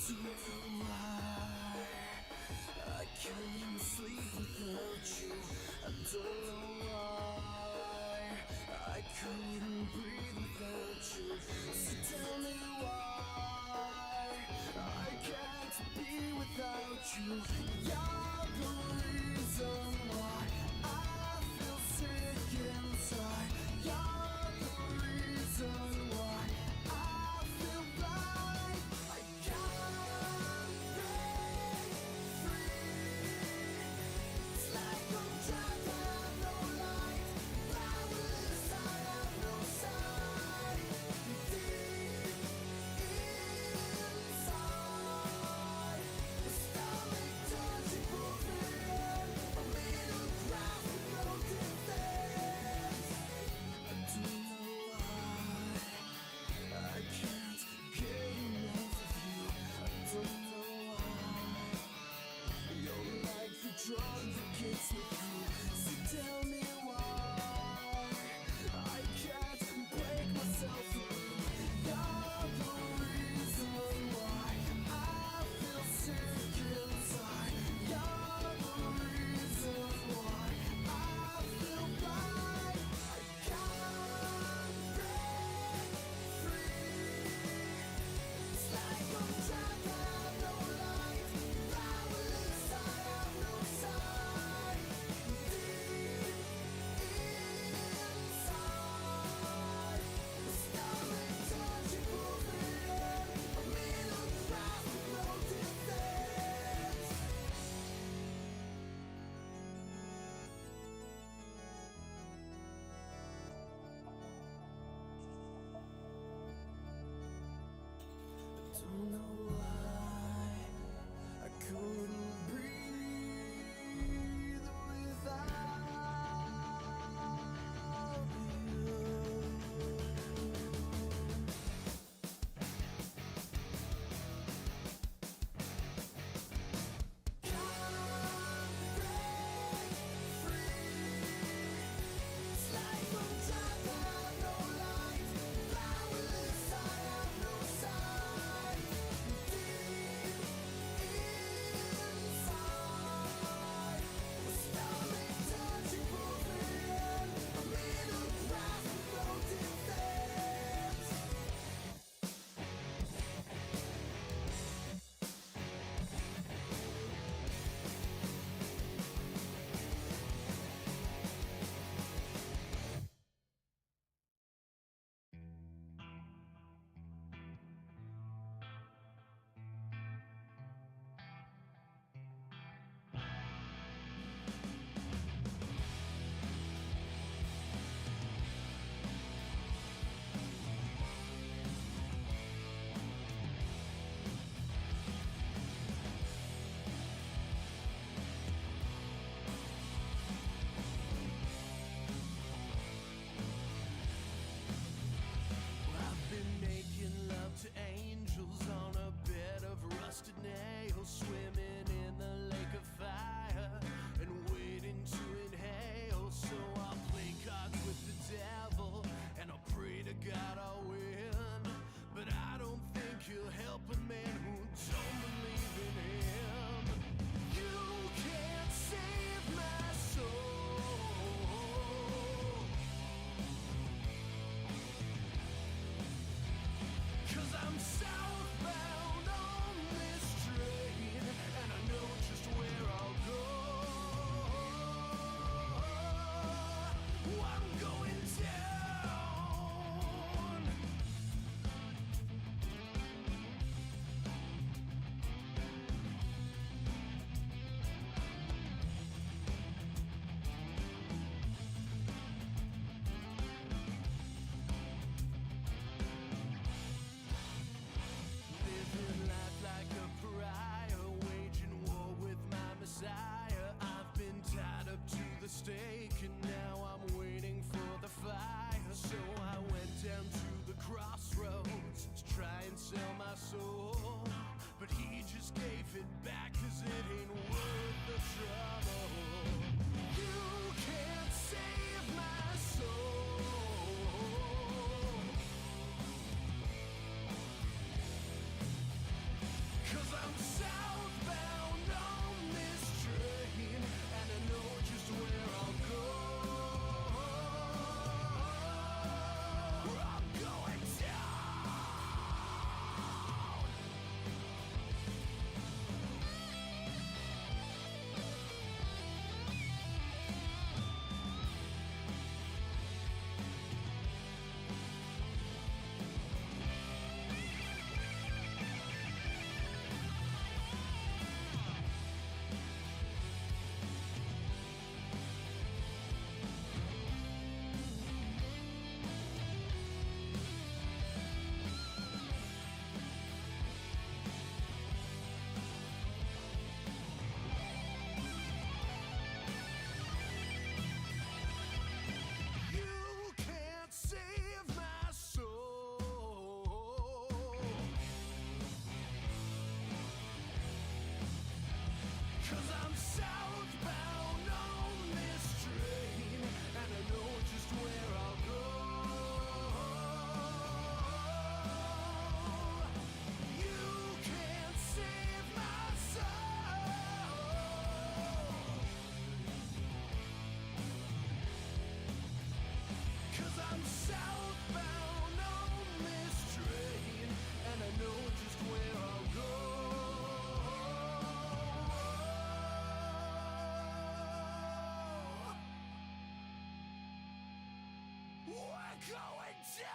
don't know why I can't even sleep without you. I don't know why I couldn't even breathe without you. So tell me why I can't be without you. You're the reason why I feel sick inside. You're the reason why I feel blind. I can't going down.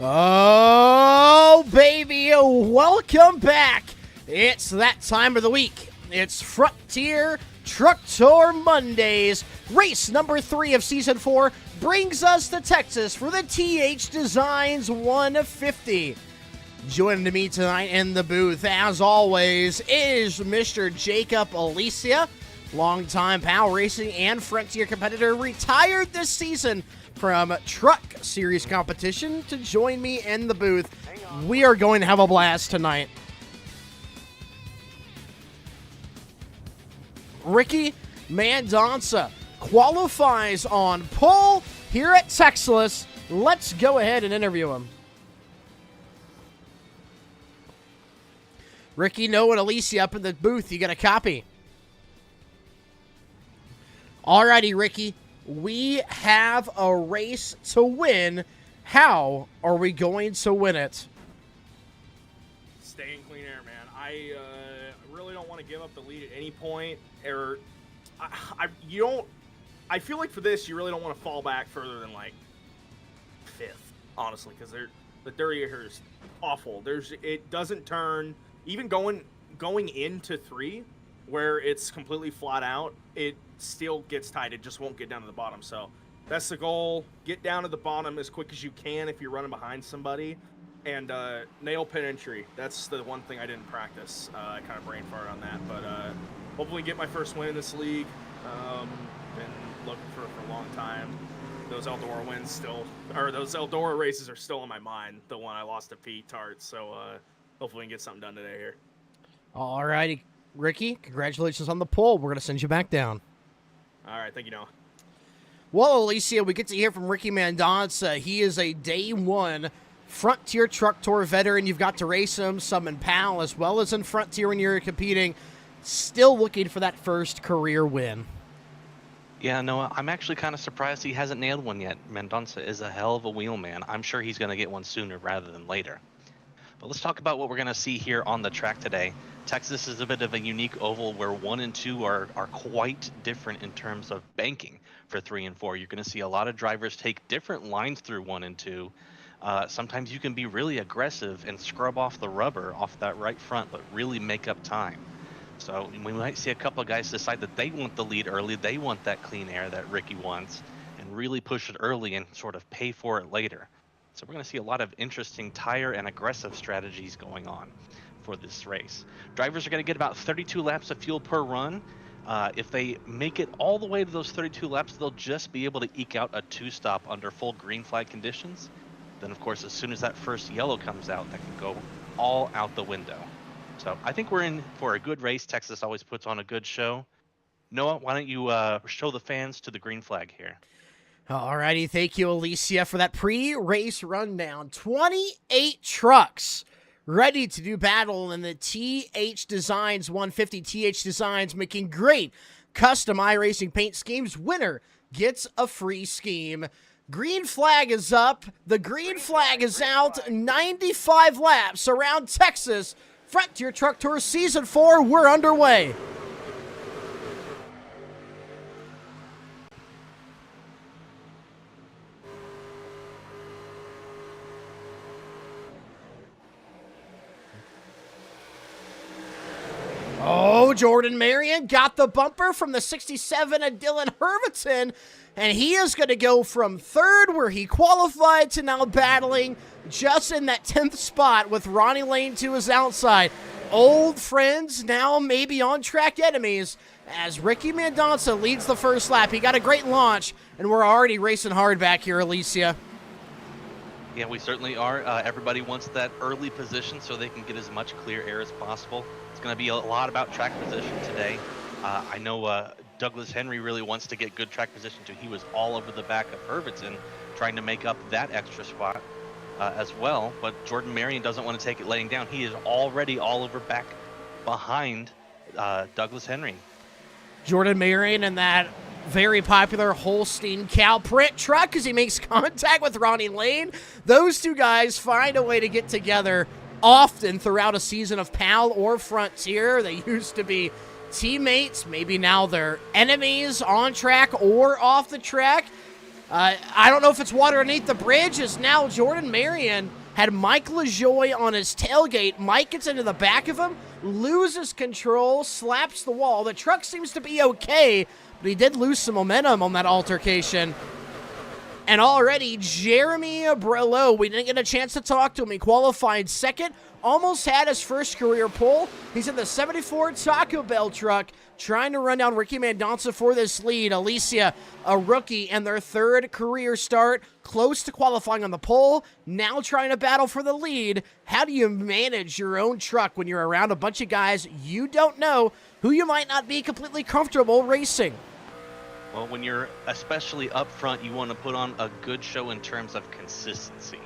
Oh, baby, welcome back. It's that time of the week. It's Frontier Truck Tour Mondays. Race number 3 of Season 4 brings us to Texas for the TH Designs 150. Joining me tonight in the booth, as always, is Mr. Jacob Alicia, longtime PAL Racing and Frontier competitor, retired this season from Truck Series competition to join me in the booth. We are going to have a blast tonight. Ricky Mendonça qualifies on pole here at Texas. Let's go ahead and interview him. Ricky, Noah, and Alicia up in the booth. You got a copy? Alrighty, Ricky. We have a race to win. How are we going to win it? Stay in clean air, man. I really don't want to give up the lead at any point. I feel like for this, you really don't want to fall back further than like 5th, honestly, because the dirty air is awful. It doesn't turn, even going into 3, where it's completely flat out, it still gets tight. It just won't get down to the bottom. So that's the goal. Get down to the bottom as quick as you can if you're running behind somebody. And nail pin entry. That's the one thing I didn't practice. I kind of brain farted on that. But hopefully get my first win in this league. Been looking for it for a long time. Those Eldora wins still, or those Eldora races are still in my mind. The one I lost to Pete Tart. So hopefully we can get something done today here. All righty, Ricky, congratulations on the pole. We're going to send you back down. All right, thank you, Noah. Well, Alicia, we get to hear from Ricky Mendonça. He is a Day 1 Frontier Truck Tour veteran. You've got to race him, some in PAL, as well as in Frontier when you're competing. Still looking for that first career win. Yeah, Noah, I'm actually kind of surprised he hasn't nailed one yet. Mendonça is a hell of a wheelman. I'm sure he's going to get one sooner rather than later. But let's talk about what we're going to see here on the track today. Texas is a bit of a unique oval where 1 and 2 are quite different in terms of banking for 3 and 4. You're going to see a lot of drivers take different lines through 1 and 2. Sometimes you can be really aggressive and scrub off the rubber off that right front, but really make up time. So we might see a couple of guys decide that they want the lead early. They want that clean air that Ricky wants and really push it early and sort of pay for it later. So we're going to see a lot of interesting tire and aggressive strategies going on for this race. Drivers are going to get about 32 laps of fuel per run. If they make it all the way to those 32 laps, they'll just be able to eke out a 2-stop under full green flag conditions. Then, of course, as soon as that first yellow comes out, that can go all out the window. So I think we're in for a good race. Texas always puts on a good show. Noah, why don't you show the fans to the green flag here? Alrighty, thank you, Alicia, for that pre-race rundown. 28 trucks ready to do battle in the TH Designs 150. TH Designs making great custom iRacing paint schemes. Winner gets a free scheme. Green flag is up. The green flag is out. 95 laps around Texas. Frontier Truck Tour Season 4, we're underway. Oh, Jordan Marion got the bumper from the 67 of Dylan Herviton, and he is going to go from third where he qualified to now battling just in that 10th spot with Ronnie Lane to his outside. Old friends, now maybe on-track enemies, as Ricky Mendonça leads the first lap. He got a great launch, and we're already racing hard back here, Alicia. Yeah, we certainly are. Everybody wants that early position so they can get as much clear air as possible. It's going to be a lot about track position today. I know Douglas Henry really wants to get good track position too. He was all over the back of Herviton trying to make up that extra spot as well. But Jordan Marion doesn't want to take it laying down. He is already all over back behind Douglas Henry. Jordan Marion and that very popular Holstein cow print truck as he makes contact with Ronnie Lane. Those two guys find a way to get together often throughout a season of PAL or Frontier. They used to be teammates. Maybe now they're enemies on track or off the track. I don't know if it's water underneath the bridge, as now Jordan Marion had Mike LaJoie on his tailgate. Mike gets into the back of him, loses control, slaps the wall. The truck seems to be okay, but he did lose some momentum on that altercation. And already, Jeremy Abrello, we didn't get a chance to talk to him. He qualified second, almost had his first career pole. He's in the 74 Taco Bell truck, trying to run down Ricky Mendonça for this lead. Alicia, a rookie, and their third career start, close to qualifying on the pole, now trying to battle for the lead. How do you manage your own truck when you're around a bunch of guys you don't know, who you might not be completely comfortable racing? Well, when you're especially up front, you want to put on a good show in terms of consistency.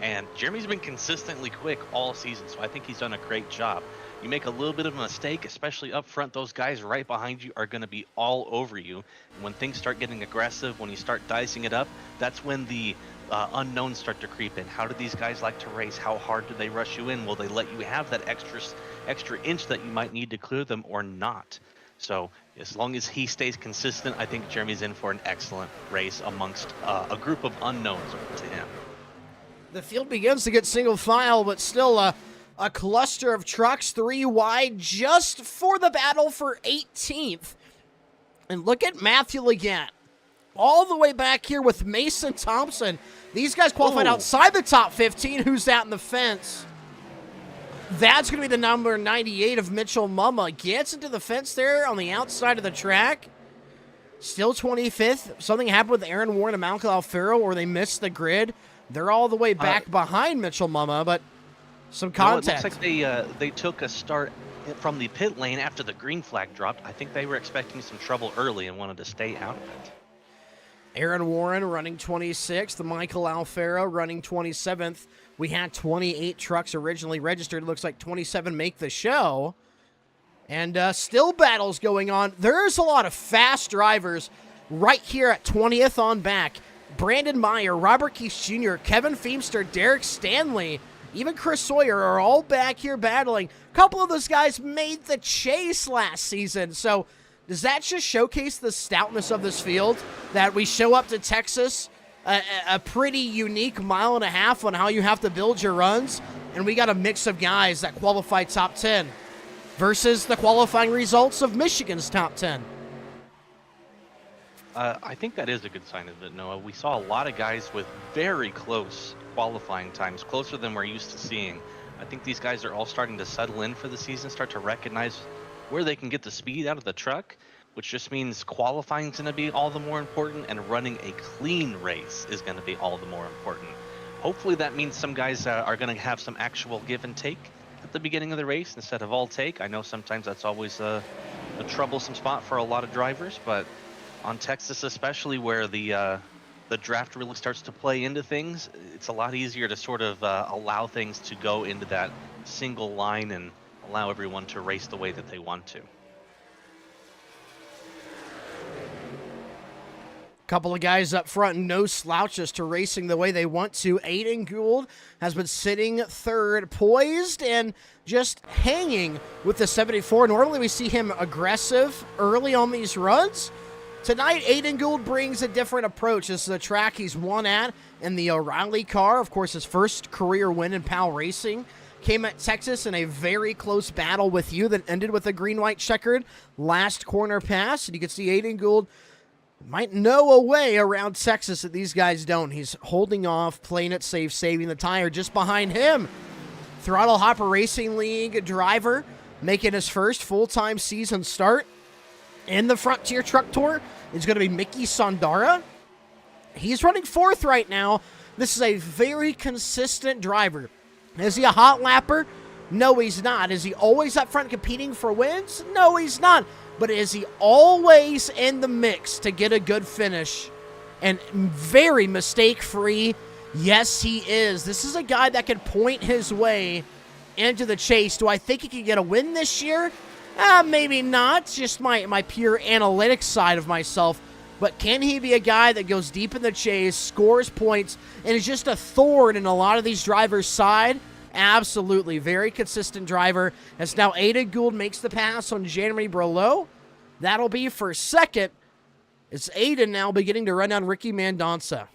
And Jeremy's been consistently quick all season, so I think he's done a great job. You make a little bit of a mistake, especially up front, those guys right behind you are going to be all over you. And when things start getting aggressive, when you start dicing it up, that's when the unknowns start to creep in. How do these guys like to race? How hard do they rush you in? Will they let you have that extra inch that you might need to clear them or not? So as long as he stays consistent, I think Jeremy's in for an excellent race amongst a group of unknowns to him. The field begins to get single file, but still a cluster of trucks, 3 wide, just for the battle for 18th. And look at Matthew Leggett, all the way back here with Mason Thompson. These guys qualified outside the top 15. Who's out in the fence? That's going to be the number 98 of Mitchell Mumma. Gets into the fence there on the outside of the track. Still 25th. Something happened with Aaron Warren and Malcolm Alfaro, or they missed the grid. They're all the way back behind Mitchell Mumma, but some contact. No, it looks like they took a start from the pit lane after the green flag dropped. I think they were expecting some trouble early and wanted to stay out of it. Aaron Warren running 26th. Michael Alfaro running 27th. We had 28 trucks originally registered. It looks like 27 make the show. And still battles going on. There's a lot of fast drivers right here at 20th on back. Brandon Meyer, Robert Keith Jr., Kevin Feemster, Derek Stanley, even Chris Sawyer are all back here battling. A couple of those guys made the chase last season. So does that just showcase the stoutness of this field, that we show up to Texas a pretty unique mile and a half on how you have to build your runs, and we got a mix of guys that qualify top 10 versus the qualifying results of Michigan's top 10? I think that is a good sign of it, Noah. We saw a lot of guys with very close qualifying times, closer than we're used to seeing. I think these guys are all starting to settle in for the season, start to recognize where they can get the speed out of the truck, which just means qualifying is going to be all the more important, and running a clean race is going to be all the more important. Hopefully that means some guys are going to have some actual give and take at the beginning of the race instead of all take. I know sometimes that's always a troublesome spot for a lot of drivers, but on Texas especially, where the draft really starts to play into things, it's a lot easier to sort of allow things to go into that single line and allow everyone to race the way that they want to. Couple of guys up front, no slouches to racing the way they want to. Aiden Gould has been sitting third, poised and just hanging with the 74. Normally we see him aggressive early on these runs. Tonight, Aiden Gould brings a different approach. This is a track he's won at in the O'Reilly car. Of course, his first career win in PAL Racing. Came at Texas in a very close battle with you that ended with a green-white checkered last corner pass. And you can see Aiden Gould might know a way around Texas that these guys don't. He's holding off, playing it safe, saving the tire. Just behind him, Throttle Hopper Racing League driver making his first full-time season start in the Frontier Truck Tour is going to be Mickey Sondara. He's running fourth right now. This is a very consistent driver. Is he a hot lapper? No, he's not. Is he always up front competing for wins? No, he's not. But is he always in the mix to get a good finish and very mistake-free? Yes, he is. This is a guy that can point his way into the chase. Do I think he can get a win this year? Maybe not. It's just my pure analytics side of myself. But can he be a guy that goes deep in the chase, scores points, and is just a thorn in a lot of these drivers' side? Absolutely. Very consistent driver. As now Aiden Gould makes the pass on Jeremy Brolo. That'll be for second. It's Aiden now beginning to run down Ricky Mendonça.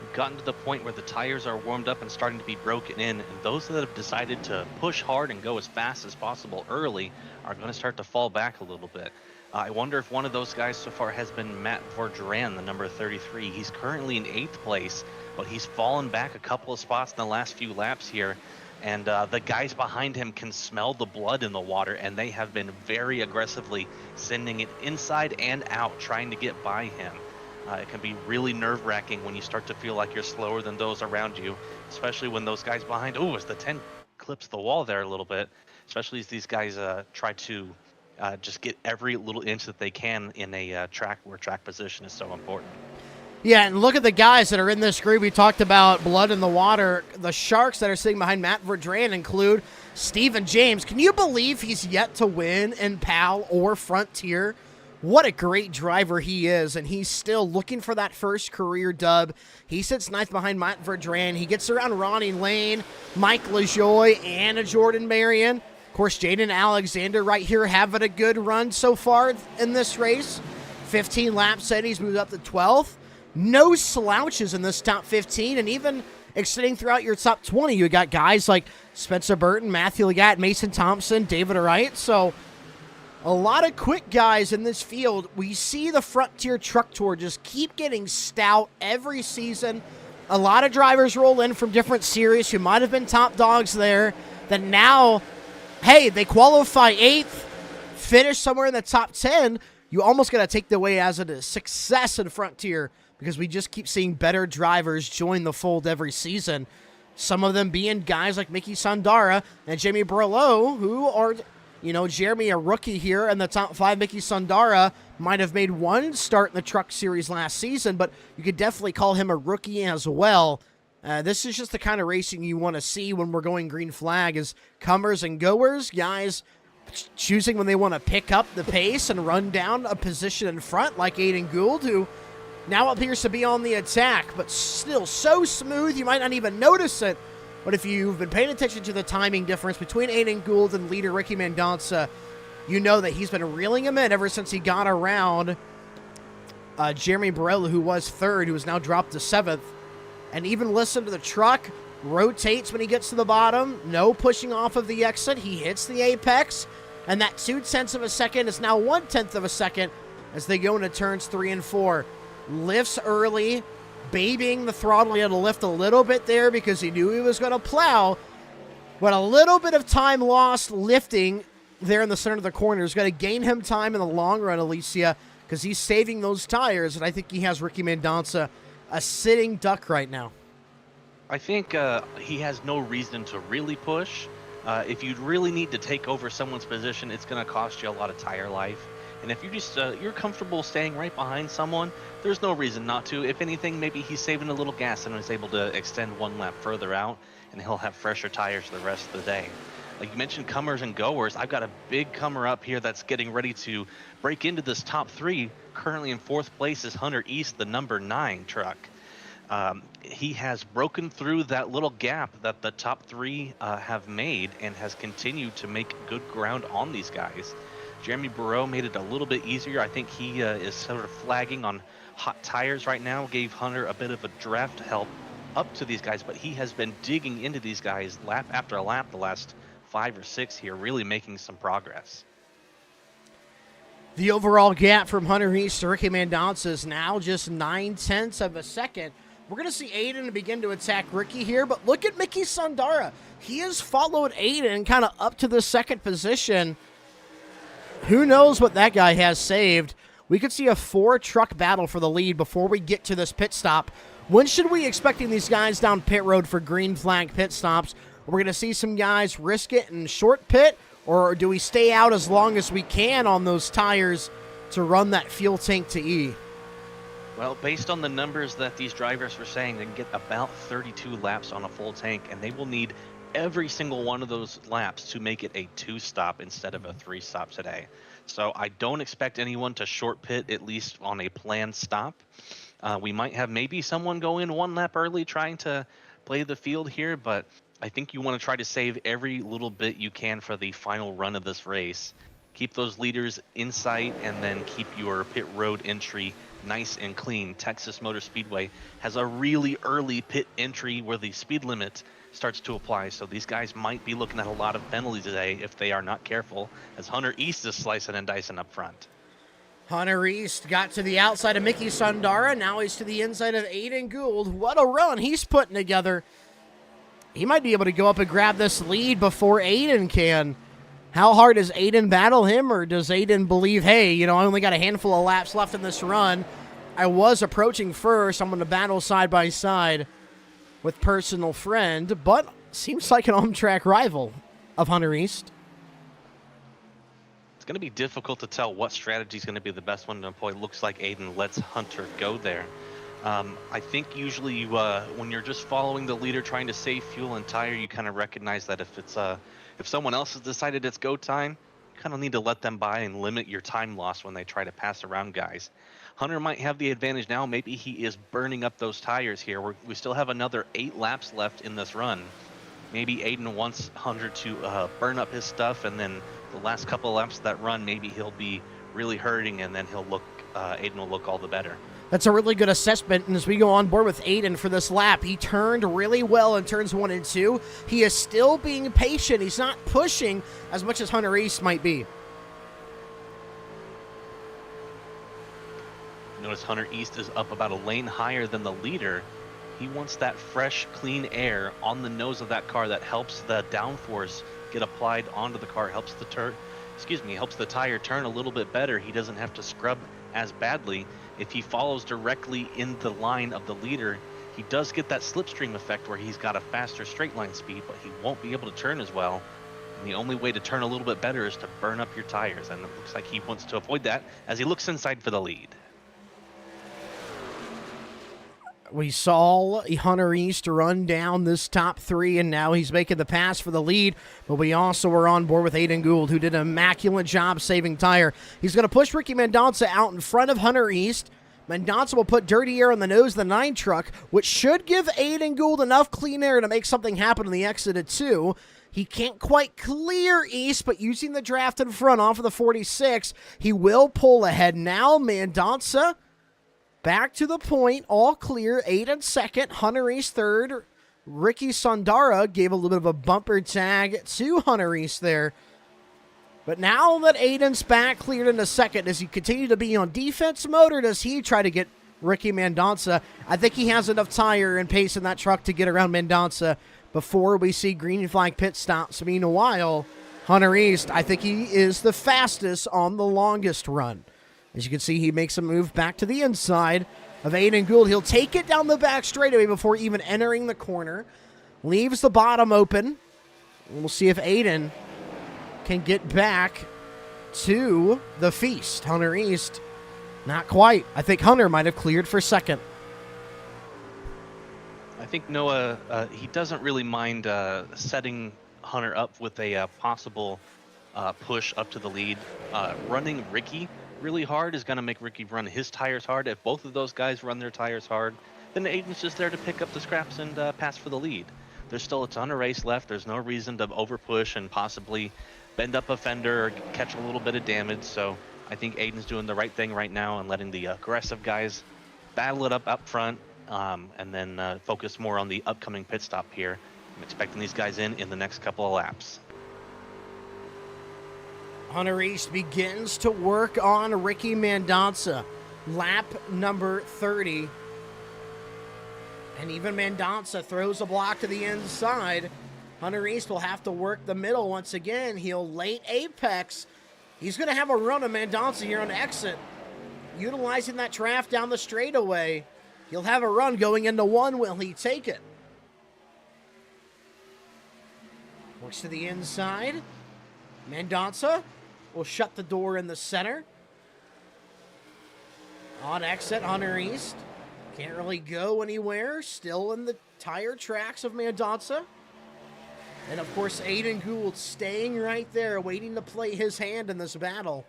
We've gotten to the point where the tires are warmed up and starting to be broken in, and those that have decided to push hard and go as fast as possible early are going to start to fall back a little bit. I wonder if one of those guys so far has been Matt Vordran, the number 33. He's currently in 8th place, but he's fallen back a couple of spots in the last few laps here. And the guys behind him can smell the blood in the water, and they have been very aggressively sending it inside and out, trying to get by him. It can be really nerve-wracking when you start to feel like you're slower than those around you, especially when those guys behind, as the 10 clips the wall there a little bit, especially as these guys try to just get every little inch that they can in a track where track position is so important. Yeah, and look at the guys that are in this group. We talked about blood in the water. The Sharks that are sitting behind Matt Verdran include Stephen James. Can you believe he's yet to win in PAL or Frontier? What a great driver he is, and he's still looking for that first career dub. He sits ninth behind Matt Verdran. He gets around Ronnie Lane, Mike LaJoie, and a Jordan Marion. Of course, Jaden Alexander right here having a good run so far in this race. 15 laps in, he's moved up to 12th. No slouches in this top 15, and even extending throughout your top 20, you got guys like Spencer Burton, Matthew Legatt, Mason Thompson, David Wright. So a lot of quick guys in this field. We see the Frontier Truck Tour just keep getting stout every season. A lot of drivers roll in from different series who might have been top dogs there that now, hey, they qualify 8th, finish somewhere in the top 10. You almost got to take the way as a success in Frontier, because we just keep seeing better drivers join the fold every season. Some of them being guys like Mickey Sondara and Jamie Brolo, who are, Jeremy, a rookie here in the top 5. Mickey Sondara might have made one start in the Truck Series last season, but you could definitely call him a rookie as well. This is just the kind of racing you want to see when we're going green flag, is comers and goers, guys choosing when they want to pick up the pace and run down a position in front, like Aiden Gould, who now appears to be on the attack, but still so smooth you might not even notice it. But if you've been paying attention to the timing difference between Aiden Gould and leader Ricky Mendonça, you know that he's been reeling him in ever since he got around Jeremy Barella, who was 3rd, who has now dropped to 7th. And even listen to the truck, rotates when he gets to the bottom, no pushing off of the exit, he hits the apex, and that 0.2 of a second is now 0.1 of a second as they go into turns 3 and 4. Lifts early, babying the throttle. He had to lift a little bit there because he knew he was going to plow, but a little bit of time lost lifting there in the center of the corner is going to gain him time in the long run, Alicia, because he's saving those tires, and I think he has Ricky Mendonça a sitting duck right now. I think he has no reason to really push. If you really need to take over someone's position, it's going to cost you a lot of tire life. And if you're comfortable staying right behind someone, there's no reason not to. If anything, maybe he's saving a little gas and is able to extend one lap further out, and he'll have fresher tires the rest of the day. Like you mentioned comers and goers. I've got a big comer up here that's getting ready to break into this top 3. Currently in 4th place is Hunter East, the number 9 truck. He has broken through that little gap that the top 3 have made and has continued to make good ground on these guys. Jeremy Burrow made it a little bit easier. I think he is sort of flagging on hot tires right now, gave Hunter a bit of a draft help up to these guys, but he has been digging into these guys lap after lap the last 5 or 6 here, really making some progress. The overall gap from Hunter East to Ricky Mendonça is now just 0.9 of a second. We're going to see Aiden begin to attack Ricky here, but look at Mickey Sundara. He has followed Aiden kind of up to the 2nd position. Who knows what that guy has saved? We could see a 4-truck battle for the lead before we get to this pit stop. When should we expecting these guys down pit road for green flag pit stops? We're going to see some guys risk it and short pit, or do we stay out as long as we can on those tires to run that fuel tank to E? Well, based on the numbers that these drivers were saying, they can get about 32 laps on a full tank, and they will need every single one of those laps to make it a 2-stop instead of a 3-stop today. So I don't expect anyone to short pit, at least on a planned stop. We might have maybe someone go in 1 lap early trying to play the field here, but I think you want to try to save every little bit you can for the final run of this race. Keep those leaders in sight and then keep your pit road entry nice and clean. Texas Motor Speedway has a really early pit entry where the speed limit starts to apply, so these guys might be looking at a lot of penalties today if they are not careful, as Hunter East is slicing and dicing up front. Hunter East got to the outside of Mickey Sundara. Now he's to the inside of Aiden Gould. What a run he's putting together. He might be able to go up and grab this lead before Aiden can. How hard does Aiden battle him, or does Aiden believe, hey, I only got a handful of laps left in this run. I was approaching first. I'm going to battle side by side with personal friend, but seems like an on-track rival of Hunter East. It's going to be difficult to tell what strategy is going to be the best one to employ. Looks like Aiden lets Hunter go there. I think usually when you're just following the leader trying to save fuel and tire, you kind of recognize that if someone else has decided it's go time, you kind of need to let them by and limit your time loss when they try to pass around guys. Hunter might have the advantage now. Maybe he is burning up those tires here. We still have another 8 laps left in this run. Maybe Aiden wants Hunter to burn up his stuff, and then the last couple of laps of that run, maybe he'll be really hurting, and then Aiden will look all the better. That's a really good assessment, and as we go on board with Aiden for this lap, he turned really well in turns 1 and 2. He is still being patient. He's not pushing as much as Hunter East might be. Notice Hunter East is up about a lane higher than the leader. He wants that fresh, clean air on the nose of that car that helps the downforce get applied onto the car, helps the tire turn a little bit better. He doesn't have to scrub as badly. If he follows directly in the line of the leader, he does get that slipstream effect where he's got a faster straight line speed, but he won't be able to turn as well. And the only way to turn a little bit better is to burn up your tires, and it looks like he wants to avoid that as he looks inside for the lead. We saw Hunter East run down this top 3, and now he's making the pass for the lead. But we also were on board with Aiden Gould, who did an immaculate job saving tire. He's going to push Ricky Mendonça out in front of Hunter East. Mendonça will put dirty air on the nose of the 9 truck, which should give Aiden Gould enough clean air to make something happen on the exit at 2. He can't quite clear East, but using the draft in front off of the 46, he will pull ahead now. Mendonça back to the point, all clear. Aiden second, Hunter East third. Ricky Sundara gave a little bit of a bumper tag to Hunter East there. But now that Aiden's back cleared into second, does he continue to be on defense mode, or does he try to get Ricky Mendonça? I think he has enough tire and pace in that truck to get around Mendonça before we see green flag pit stops. Meanwhile, Hunter East, I think he is the fastest on the longest run. As you can see, he makes a move back to the inside of Aiden Gould. He'll take it down the back straightaway before even entering the corner. Leaves the bottom open. And we'll see if Aiden can get back to the feast. Hunter East, not quite. I think Hunter might have cleared for second. I think Noah, he doesn't really mind setting Hunter up with a possible push up to the lead. Running Ricky really hard is going to make Ricky run his tires hard. If both of those guys run their tires hard, then Aiden's just there to pick up the scraps and pass for the lead. There's still a ton of race left. There's no reason to overpush and possibly bend up a fender or catch a little bit of damage. So I think Aiden's doing the right thing right now and letting the aggressive guys battle it up front, and then focus more on the upcoming pit stop here. I'm expecting these guys in the next couple of laps. Hunter East begins to work on Ricky Mendonça. Lap number 30. And even Mendonça throws a block to the inside. Hunter East will have to work the middle once again. He'll late apex. He's going to have a run of Mendonça here on exit. Utilizing that draft down the straightaway. He'll have a run going into one. Will he take it? Works to the inside. Mendonça will shut the door in the center. On exit, Hunter East. Can't really go anywhere. Still in the tire tracks of Mendonça. And of course, Aiden Gould staying right there, waiting to play his hand in this battle.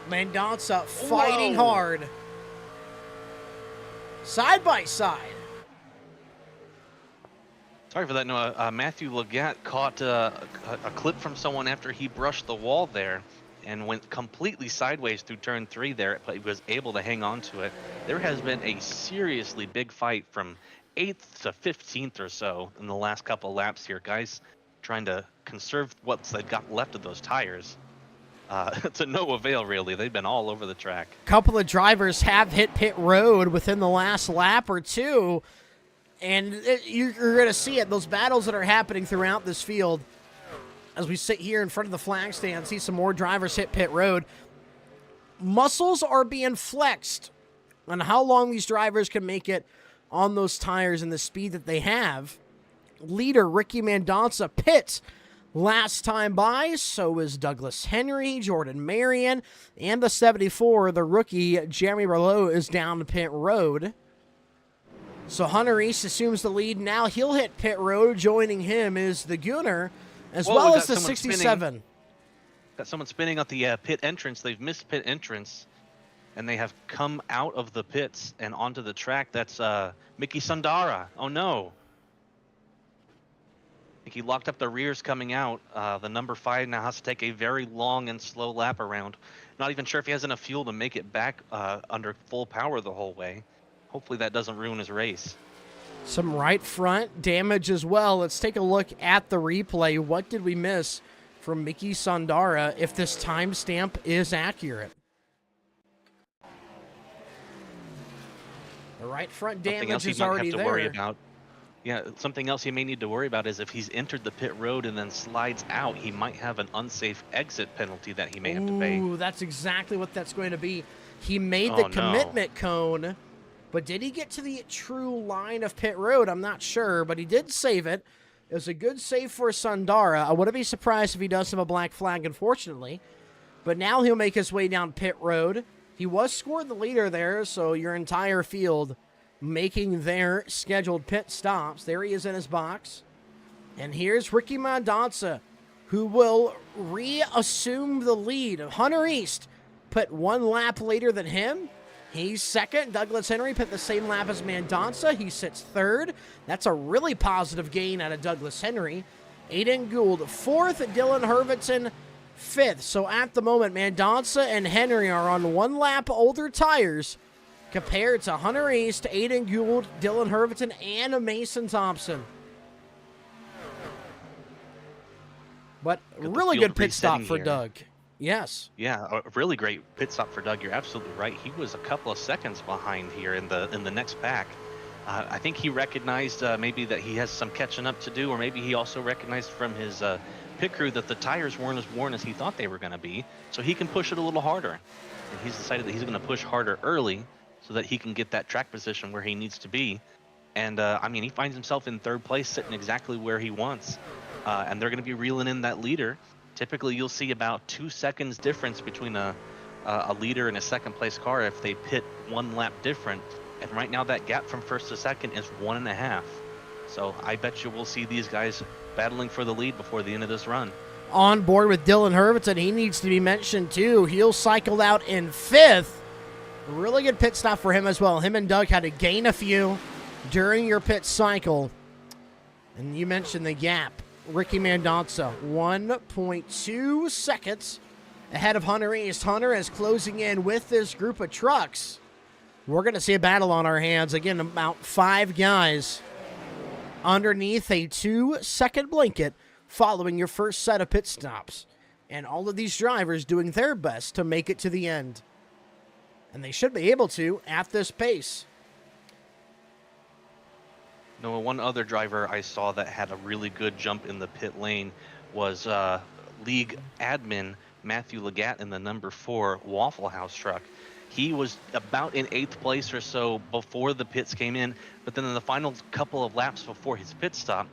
Mendonça fighting hard. Side by side. Sorry for that, Noah. Matthew Legat caught a clip from someone after he brushed the wall there and went completely sideways through turn 3 there, but he was able to hang on to it. There has been a seriously big fight from 8th to 15th or so in the last couple of laps here. Guys trying to conserve what they've got left of those tires. To no avail, really. They've been all over the track. A couple of drivers have hit pit road within the last lap or two, and you're going to see it. Those battles that are happening throughout this field, as we sit here in front of the flag stand, see some more drivers hit pit road. Muscles are being flexed on how long these drivers can make it on those tires and the speed that they have. Leader Ricky Mendonça pits last time by, so is Douglas Henry, Jordan Marion, and the 74, the rookie Jeremy Berlot, is down to pit road. So Hunter East assumes the lead now. He'll hit pit road. Joining him is the Gunner, as well as the 67. Got someone spinning at the pit entrance. They've missed pit entrance, and they have come out of the pits and onto the track. That's Mickey Sundara. Oh, no. I think he locked up the rears coming out. The number 5 now has to take a very long and slow lap around. Not even sure if he has enough fuel to make it back under full power the whole way. Hopefully that doesn't ruin his race. Some right front damage as well. Let's take a look at the replay. What did we miss from Mickey Sundara if this timestamp is accurate? The right front damage is already there. Worry about. Yeah, something else he may need to worry about is if he's entered the pit road and then slides out, he might have an unsafe exit penalty that he may have to pay. Ooh, that's exactly what that's going to be. He made the commitment cone, but did he get to the true line of pit road? I'm not sure, but he did save it. It was a good save for Sundara. I wouldn't be surprised if he does have a black flag, unfortunately. But now he'll make his way down pit road. He was scored the leader there, so your entire field making their scheduled pit stops. There he is in his box. And here's Ricky Mendonça, who will reassume the lead. Hunter East put one lap later than him. He's second. Douglas Henry put the same lap as Mendonça. He sits third. That's a really positive gain out of Douglas Henry. Aiden Gould fourth. Dylan Herviton fifth. So at the moment, Mendonça and Henry are on one lap older tires compared to Hunter East, Aiden Gould, Dylan Herviton, and Mason Thompson. But really good pit stop for Doug. Yes. Yeah, a really great pit stop for Doug. You're absolutely right. He was a couple of seconds behind here in the next pack. I think he recognized maybe that he has some catching up to do, or maybe he also recognized from his pit crew that the tires weren't as worn as he thought they were going to be, so he can push it a little harder. And he's decided that he's going to push harder early so that he can get that track position where he needs to be. And, I mean, he finds himself in third place, sitting exactly where he wants. And they're going to be reeling in that leader. Typically, you'll see about 2 seconds difference between a leader and a second-place car if they pit one lap different. And right now, that gap from first to second is 1.5. So I bet you we'll see these guys battling for the lead before the end of this run. On board with Dylan Herbertson, he needs to be mentioned too. He'll cycled out in 5th. Really good pit stop for him as well. Him and Doug had to gain a few during your pit cycle. And you mentioned the gap. Ricky Mendonça, 1.2 seconds ahead of Hunter East. Hunter is closing in with this group of trucks. We're going to see a battle on our hands. Again, about 5 guys underneath a 2-second blanket following your first set of pit stops. And all of these drivers doing their best to make it to the end. And they should be able to at this pace. No, one other driver I saw that had a really good jump in the pit lane was league admin Matthew Legatt in the number 4 Waffle House truck. He was about in 8th place or so before the pits came in, but then in the final couple of laps before his pit stop,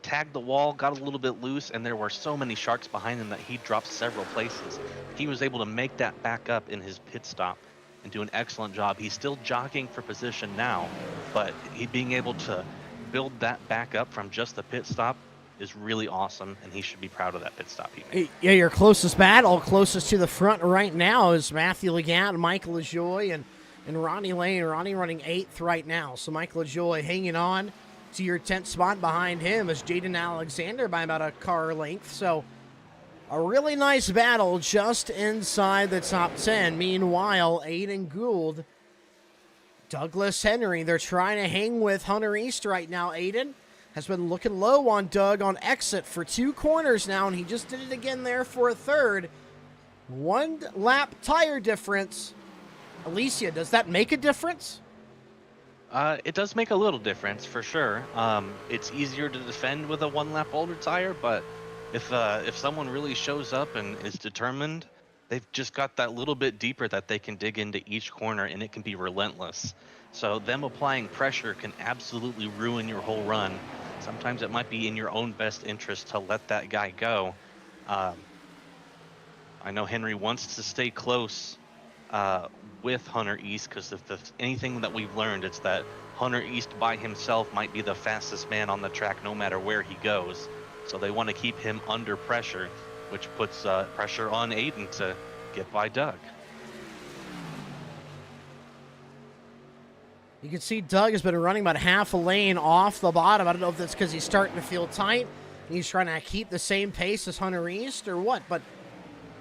tagged the wall, got a little bit loose, and there were so many sharks behind him that he dropped several places. He was able to make that back up in his pit stop and do an excellent job. He's still jockeying for position now, but he being able to build that back up from just the pit stop is really awesome, and he should be proud of that pit stop he made. Yeah, your closest battle, closest to the front right now is Matthew Legatt, Michael LaJoie, and Ronnie Lane. Ronnie running 8th right now. So Michael LaJoie hanging on to your 10th spot. Behind him is Jaden Alexander by about a car length. So a really nice battle just inside the top 10. Meanwhile, Aiden Gould, Douglas Henry, they're trying to hang with Hunter East right now. Aiden has been looking low on Doug on exit for 2 corners now, and he just did it again there for a third. 1 lap tire difference. Alicia, does that make a difference? It does make a little difference for sure. It's easier to defend with a 1 lap older tire, but if someone really shows up and is determined, they've just got that little bit deeper that they can dig into each corner, and it can be relentless. So them applying pressure can absolutely ruin your whole run. Sometimes it might be in your own best interest to let that guy go. I know Henry wants to stay close with Hunter East, because if there's anything that we've learned, it's that Hunter East by himself might be the fastest man on the track no matter where he goes. So they want to keep him under pressure, which puts pressure on Aiden to get by Doug. You can see Doug has been running about half a lane off the bottom. I don't know if that's because he's starting to feel tight and he's trying to keep the same pace as Hunter East or what, but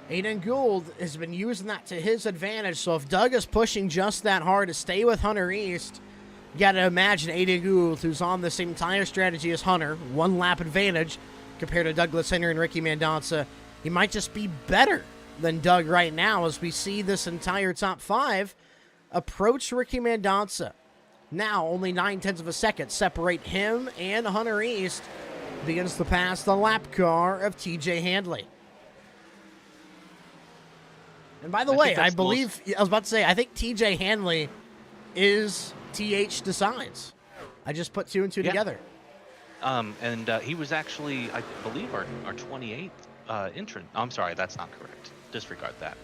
Aiden Gould has been using that to his advantage. So if Doug is pushing just that hard to stay with Hunter East, you got to imagine Aiden Gould, who's on the same tire strategy as Hunter, 1 lap advantage compared to Douglas Henry and Ricky Mendonça. He might just be better than Doug right now as we see this entire top 5 approach Ricky Mendonça. Now only 9/10 of a second separate him and Hunter East. Begins to pass the lap car of TJ Handley. And by the way, I believe, I was about to say, I think TJ Handley is TH Decides. I just put 2 and 2 together. And he was actually, I believe, our 28th entrant. I'm sorry, that's not correct. Disregard that.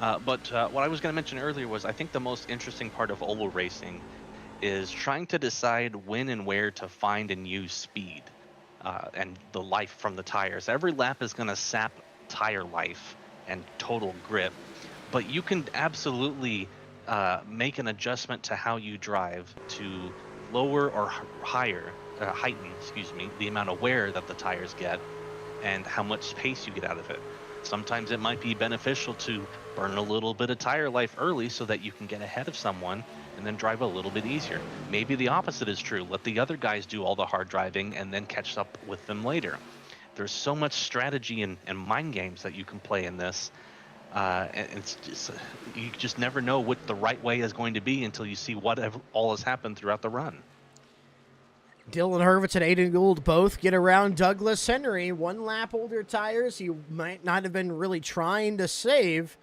But what I was going to mention earlier was I think the most interesting part of oval racing is trying to decide when and where to find and use speed and the life from the tires. Every lap is going to sap tire life and total grip, but you can absolutely make an adjustment to how you drive to lower or heighten, the amount of wear that the tires get and how much pace you get out of it. Sometimes it might be beneficial to burn a little bit of tire life early so that you can get ahead of someone and then drive a little bit easier. Maybe the opposite is true. Let the other guys do all the hard driving and then catch up with them later. There's so much strategy and mind games that you can play in this. And it's just, you just never know what the right way is going to be until you see what all has happened throughout the run. Dylan Hurwitz and Aiden Gould both get around Douglas Henry. 1 lap older tires. He might not have been really trying to save.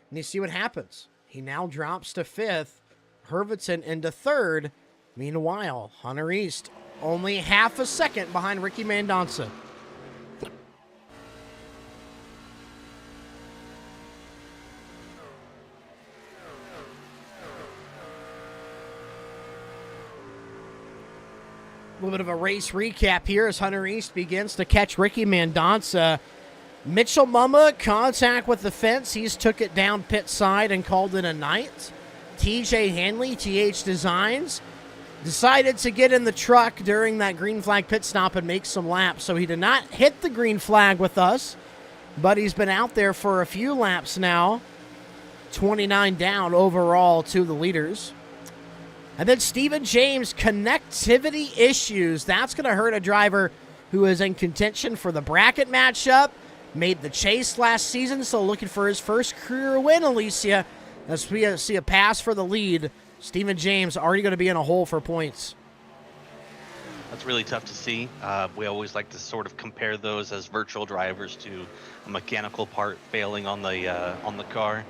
And you see what happens. He now drops to 5th. Hurwitz into 3rd. Meanwhile, Hunter East only half a second behind Ricky Mendonça. A little bit of a race recap here as Hunter East begins to catch Ricky Mendonça. Mitchell Mumma, contact with the fence. He's took it down pit side and called it a night. TJ Hanley, TH Designs, decided to get in the truck during that green flag pit stop and make some laps. So he did not hit the green flag with us, but he's been out there for a few laps now. 29 down overall to the leaders. And then Stephen James, connectivity issues. That's going to hurt a driver who is in contention for the bracket matchup. Made the chase last season, so looking for his first career win, Alicia. As we see a pass for the lead. Stephen James already going to be in a hole for points. That's really tough to see. We always like to sort of compare those as virtual drivers to a mechanical part failing on the car.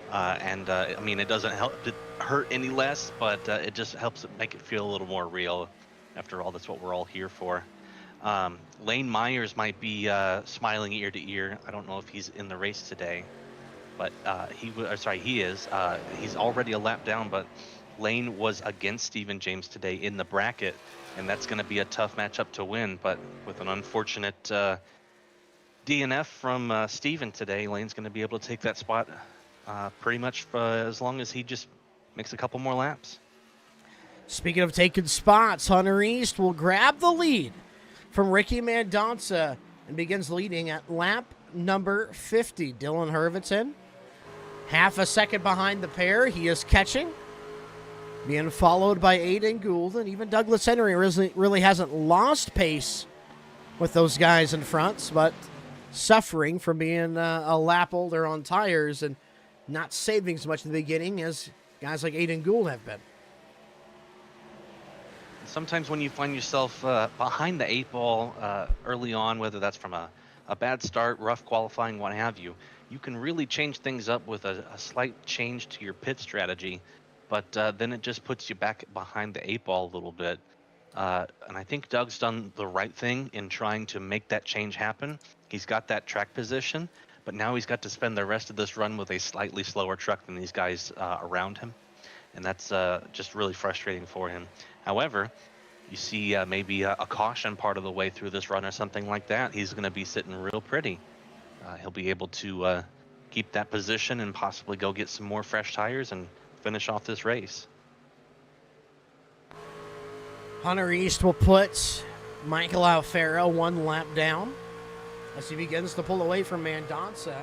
I mean, it doesn't hurt any less, but it just helps make it feel a little more real. After all, that's what we're all here for. Lane Myers might be smiling ear to ear. I don't know if he's in the race today, but he is. He's already a lap down, but Lane was against Stephen James today in the bracket, and that's going to be a tough matchup to win. But with an unfortunate DNF from Stephen today, Lane's going to be able to take that spot pretty much as long as he just makes a couple more laps. Speaking of taking spots, Hunter East will grab the lead from Ricky Mendonça and begins leading at lap number 50. Dylan Herviton, half a second behind the pair. He is catching, being followed by Aiden Gould, and even Douglas Henry really hasn't lost pace with those guys in front, but suffering from being a lap older on tires and not saving as much in the beginning as guys like Aiden Gould have been. Sometimes when you find yourself behind the 8 ball early on, whether that's from a bad start, rough qualifying, what have you, you can really change things up with a slight change to your pit strategy. But then it just puts you back behind the 8 ball a little bit. And I think Doug's done the right thing in trying to make that change happen. He's got that track position, but now he's got to spend the rest of this run with a slightly slower truck than these guys around him. And that's just really frustrating for him. However, you see maybe a caution part of the way through this run or something like that. He's going to be sitting real pretty. He'll be able to keep that position and possibly go get some more fresh tires and finish off this race. Hunter East will put Michael Alfaro 1 lap down as he begins to pull away from Mendonça.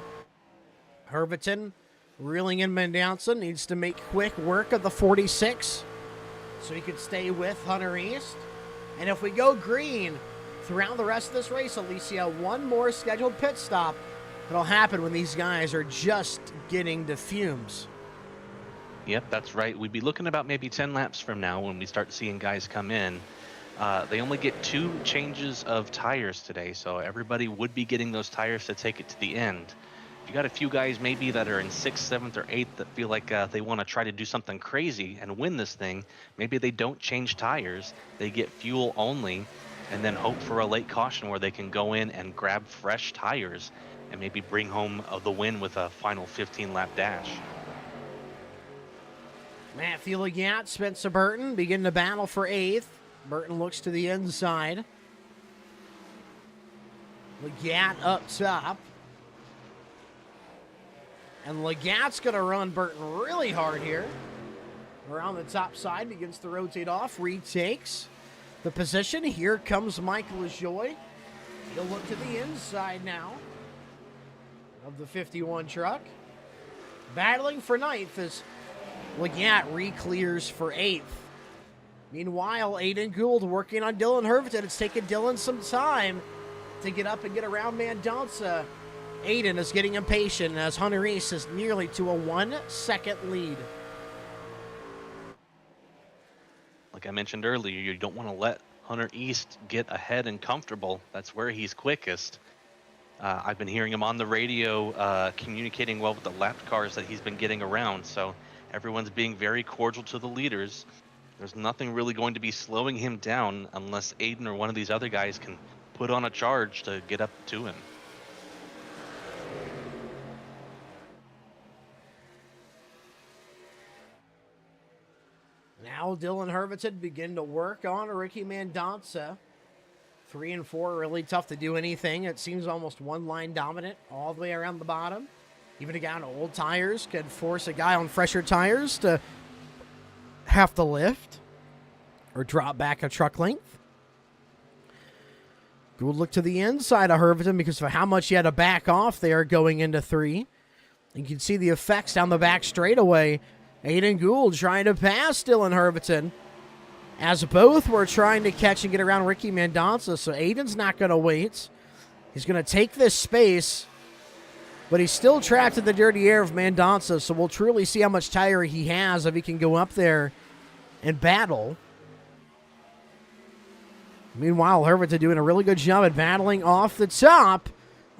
Herviton reeling in Mendonça, needs to make quick work of the 46 so he could stay with Hunter East. And if we go green throughout the rest of this race, Alicia, one more scheduled pit stop. It'll happen when these guys are just getting to fumes. Yep, that's right. We'd be looking about maybe 10 laps from now when we start seeing guys come in. They only get 2 changes of tires today, so everybody would be getting those tires to take it to the end. You got a few guys maybe that are in 6th, 7th, or 8th that feel like they want to try to do something crazy and win this thing. Maybe they don't change tires, they get fuel only, and then hope for a late caution where they can go in and grab fresh tires and maybe bring home the win with a final 15-lap dash. Matthew Legat, Spencer Burton begin to battle for 8th. Burton looks to the inside. Legat up top. And Legat's going to run Burton really hard here. Around the top side, begins to rotate off, retakes the position. Here comes Mike LaJoie. He'll look to the inside now of the 51 truck. Battling for 9th as Legat re-clears for 8th. Meanwhile, Aiden Gould working on Dylan Herviton. It's taken Dylan some time to get up and get around Mendonça. Aiden is getting impatient as Hunter East is nearly to a 1-second lead. Like I mentioned earlier, you don't want to let Hunter East get ahead and comfortable. That's where he's quickest. I've been hearing him on the radio communicating well with the lapped cars that he's been getting around, so everyone's being very cordial to the leaders. There's nothing really going to be slowing him down unless Aiden or one of these other guys can put on a charge to get up to him. Now Dylan Herviton begin to work on Ricky Mendonça. 3 and 4, really tough to do anything. It seems almost one line dominant all the way around the bottom. Even a guy on old tires could force a guy on fresher tires to have to lift or drop back a truck length. Gould look to the inside of Herviton because of how much he had to back off there going into 3. You can see the effects down the back straightaway. Aiden Gould trying to pass Dylan Herviton, as both were trying to catch and get around Ricky Mendonça. So Aiden's not going to wait. He's going to take this space, but he's still trapped in the dirty air of Mendonça. So we'll truly see how much tire he has if he can go up there and battle. Meanwhile, Herviton doing a really good job at battling off the top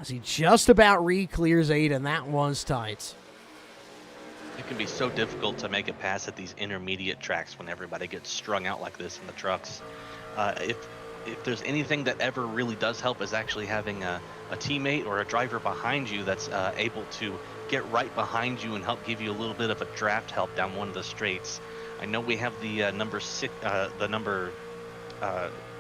as he just about re-clears Aiden. That was tight. It can be so difficult to make a pass at these intermediate tracks when everybody gets strung out like this in the trucks. If there's anything that ever really does help is actually having a teammate or a driver behind you that's able to get right behind you and help give you a little bit of a draft help down one of the straights. I know we have the number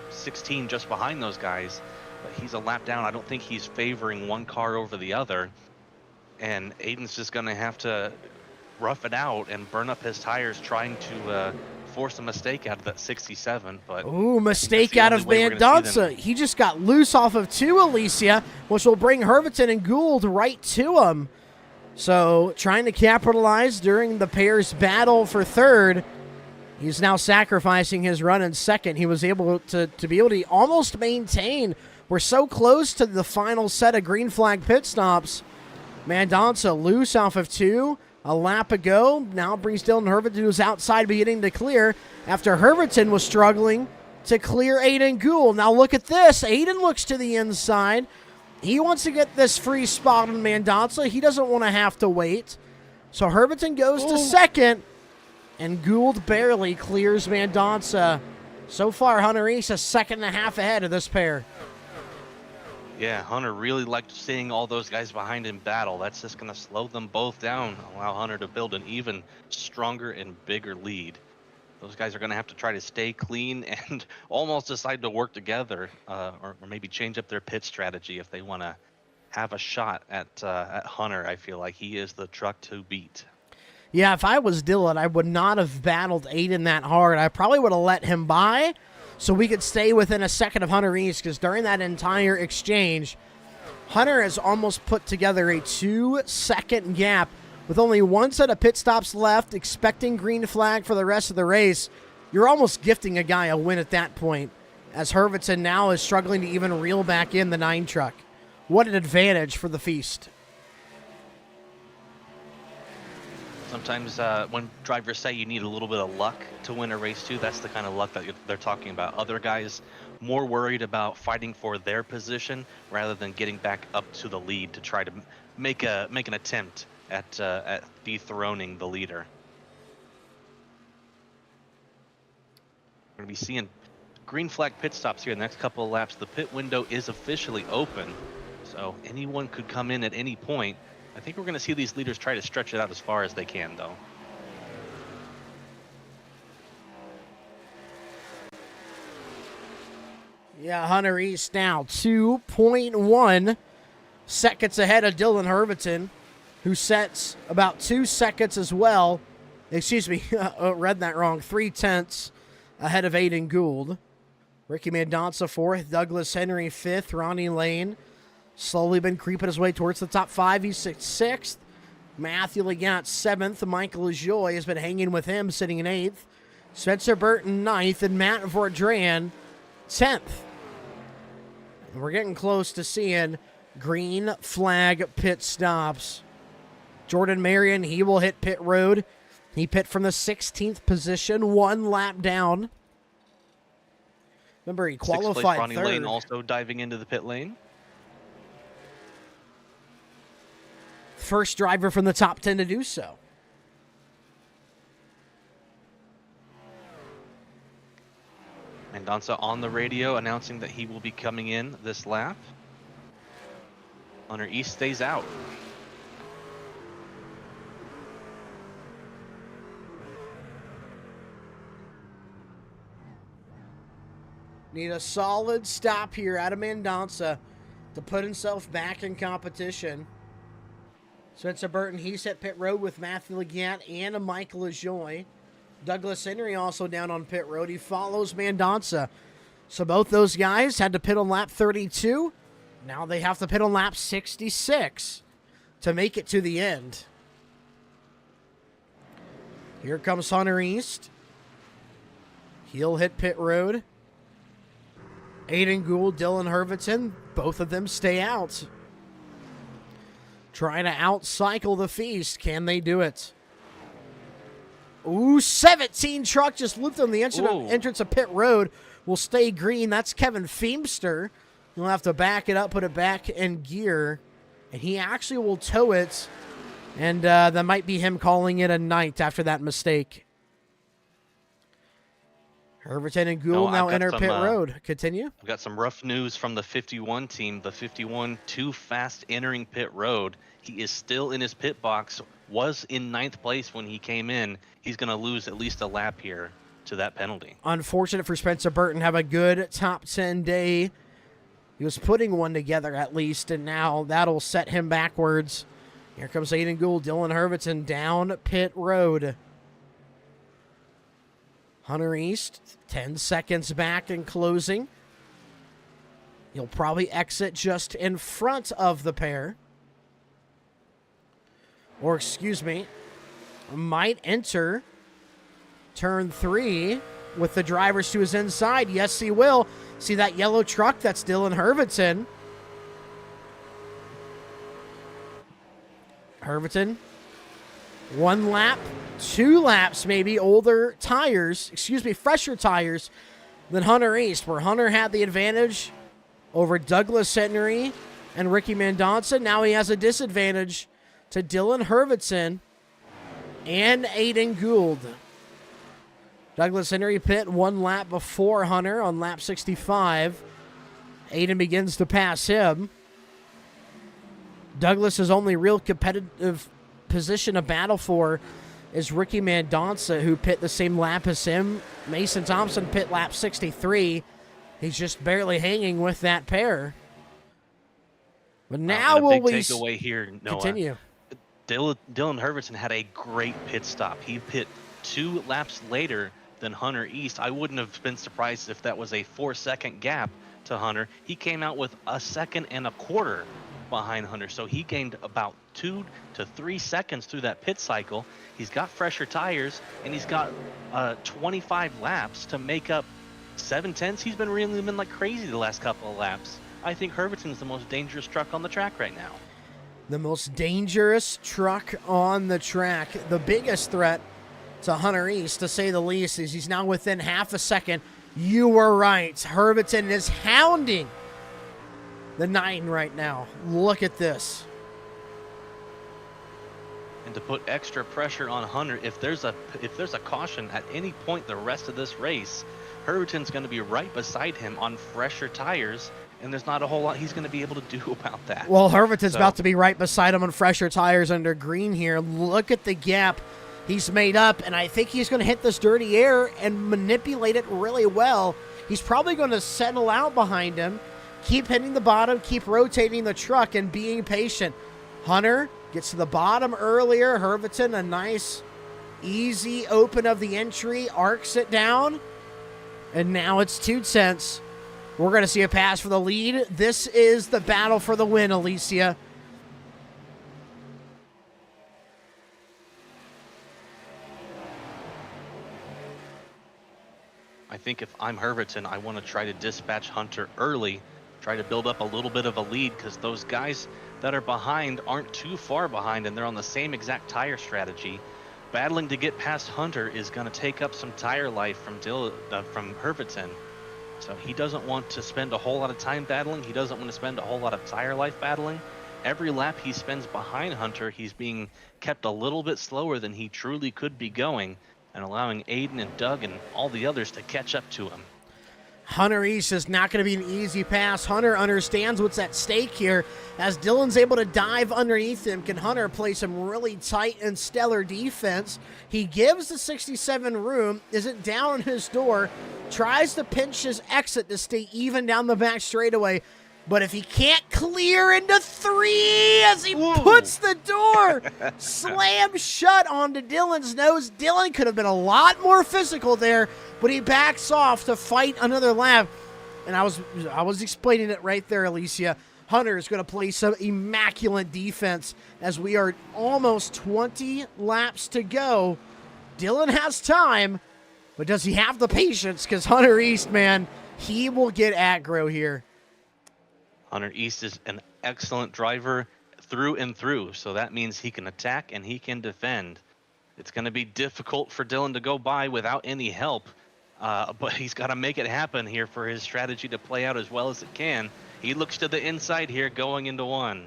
16 just behind those guys, but he's a lap down. I don't think he's favoring one car over the other, and Aiden's just going to have to rough it out and burn up his tires trying to force a mistake out of that 67. But ooh, mistake out of Mendonça. He just got loose off of 2, Alicia, which will bring Herviton and Gould right to him. So trying to capitalize during the pair's battle for 3rd. He's now sacrificing his run in 2nd. He was able to be able to almost maintain. We're so close to the final set of green flag pit stops. Mendonça loose off of 2. A lap ago, now brings Dylan Herviton, who's outside, beginning to clear after Herviton was struggling to clear Aiden Gould. Now look at this. Aiden looks to the inside. He wants to get this free spot on Mendonça. He doesn't want to have to wait. So Herviton goes to 2nd, and Gould barely clears Mendonça. So far, Hunter East is 2.5 ahead of this pair. Yeah, Hunter really liked seeing all those guys behind him battle. That's just going to slow them both down, allow Hunter to build an even stronger and bigger lead. Those guys are going to have to try to stay clean and almost decide to work together, or maybe change up their pit strategy if they want to have a shot at Hunter. I feel like he is the truck to beat. Yeah, if I was Dylan, I would not have battled Aiden that hard. I probably would have let him by so we could stay within a second of Hunter East, because during that entire exchange, Hunter has almost put together a 2-second gap with only one set of pit stops left, expecting green flag for the rest of the race. You're almost gifting a guy a win at that point, as Herviton now is struggling to even reel back in the 9 truck. What an advantage for the Feast. Sometimes when drivers say you need a little bit of luck to win a race too, that's the kind of luck that they're talking about. Other guys more worried about fighting for their position rather than getting back up to the lead to try to make an attempt at dethroning the leader. We're going to be seeing green flag pit stops here in the next couple of laps. The pit window is officially open, so anyone could come in at any point. I think we're going to see these leaders try to stretch it out as far as they can, though. Yeah, Hunter East now 2.1 seconds ahead of Dylan Herviton, who sets about 2 seconds as well. Excuse me, read that wrong. 0.3 ahead of Aiden Gould. Ricky Mendonça 4th, Douglas Henry 5th, Ronnie Lane slowly been creeping his way towards the top 5. He's 6th. Matthew Legat 7th. Michael Joy has been hanging with him, sitting in 8th. Spencer Burton 9th, and Matt Vordran 10th. And we're getting close to seeing green flag pit stops. Jordan Marion, he will hit pit road. He pit from the 16th position, 1 lap down. Remember, he qualified 6th place, Ronnie 3rd. Lane also diving into the pit lane. First driver from the top 10 to do so. Mendonça on the radio announcing that he will be coming in this lap. Hunter East stays out. Need a solid stop here out of Mendonça to put himself back in competition. Spencer Burton, he's at pit road with Matthew Leggett and a Michael Ajoy. Douglas Henry also down on pit road. He follows Mendonça. So both those guys had to pit on lap 32. Now they have to pit on lap 66 to make it to the end. Here comes Hunter East. He'll hit pit road. Aiden Gould, Dylan Herviton, both of them stay out. Trying to out-cycle the Feast. Can they do it? Ooh, 17 truck just looped on the entrance of pit road. Will stay green. That's Kevin Feemster. He'll have to back it up, put it back in gear. And he actually will tow it. And that might be him calling it a night after that mistake. Herviton and Gould now enter pit road. Continue. I've got some rough news from the 51 team. The 51 too fast entering pit road. He is still in his pit box. Was in 9th place when he came in. He's going to lose at least a lap here to that penalty. Unfortunate for Spencer Burton. Have a good top 10 day. He was putting one together at least, and now that'll set him backwards. Here comes Aiden Gould, Dylan Herviton down pit road. Hunter East, 10 seconds back in closing. He'll probably exit just in front of the pair. Or, excuse me, might enter turn 3 with the drivers to his inside. Yes, he will. See that yellow truck? That's Dylan Herviton. Herviton, 1 lap, 2 laps maybe, fresher tires than Hunter East, where Hunter had the advantage over Douglas Henry and Ricky Mendonça. Now he has a disadvantage to Dylan Herviton and Aiden Gould. Douglas Henry pit 1 lap before Hunter on lap 65. Aiden begins to pass him. Douglas's only real competitive position to battle for is Ricky Mendonça, who pit the same lap as him. Mason Thompson pit lap 63. He's just barely hanging with that pair. But now will we takeaway here, Noah. Continue? Dylan Herviton had a great pit stop. He pit 2 laps later than Hunter East. I wouldn't have been surprised if that was a 4-second gap to Hunter. He came out with 1.25 seconds behind Hunter, so he gained about 2 to 3 seconds through that pit cycle. He's got fresher tires, and he's got 25 laps to make up 7/10. He's been reeling like crazy the last couple of laps. I think Herviton's the most dangerous truck on the track right now. The most dangerous truck on the track. The biggest threat to Hunter East, to say the least, is he's now within 0.5 seconds. You were right. Herviton is hounding the 9 right now. Look at this. And to put extra pressure on Hunter, if there's a caution at any point the rest of this race, Herviton's going to be right beside him on fresher tires, and there's not a whole lot he's going to be able to do about that. Well, Herviton's about to be right beside him on fresher tires under green here. Look at the gap he's made up, and I think he's going to hit this dirty air and manipulate it really well. He's probably going to settle out behind him, keep hitting the bottom, keep rotating the truck, and being patient. Hunter gets to the bottom earlier. Herviton, a nice, easy open of the entry, arcs it down, and now it's 2 tenths. We're going to see a pass for the lead. This is the battle for the win, Alicia. I think if I'm Herviton, I want to try to dispatch Hunter early, try to build up a little bit of a lead, because those guys that are behind aren't too far behind, and they're on the same exact tire strategy. Battling to get past Hunter is going to take up some tire life from Herviton. So he doesn't want to spend a whole lot of time battling. He doesn't want to spend a whole lot of tire life battling. Every lap he spends behind Hunter, he's being kept a little bit slower than he truly could be going, and allowing Aiden and Doug and all the others to catch up to him. Hunter East is not going to be an easy pass. Hunter understands what's at stake here. As Dylan's able to dive underneath him, can Hunter play some really tight and stellar defense? He gives the 67 room, isn't down on his door, tries to pinch his exit to stay even down the back straightaway. But if he can't clear into 3 as he puts the door slam shut onto Dylan's nose, Dylan could have been a lot more physical there, but he backs off to fight another lap. And I was explaining it right there, Alicia. Hunter is going to play some immaculate defense as we are almost 20 laps to go. Dylan has time, but does he have the patience? Because Hunter East, man, he will get aggro here. Hunter East is an excellent driver through and through, so that means he can attack and he can defend. It's going to be difficult for Dylan to go by without any help, but he's got to make it happen here for his strategy to play out as well as it can. He looks to the inside here going into 1.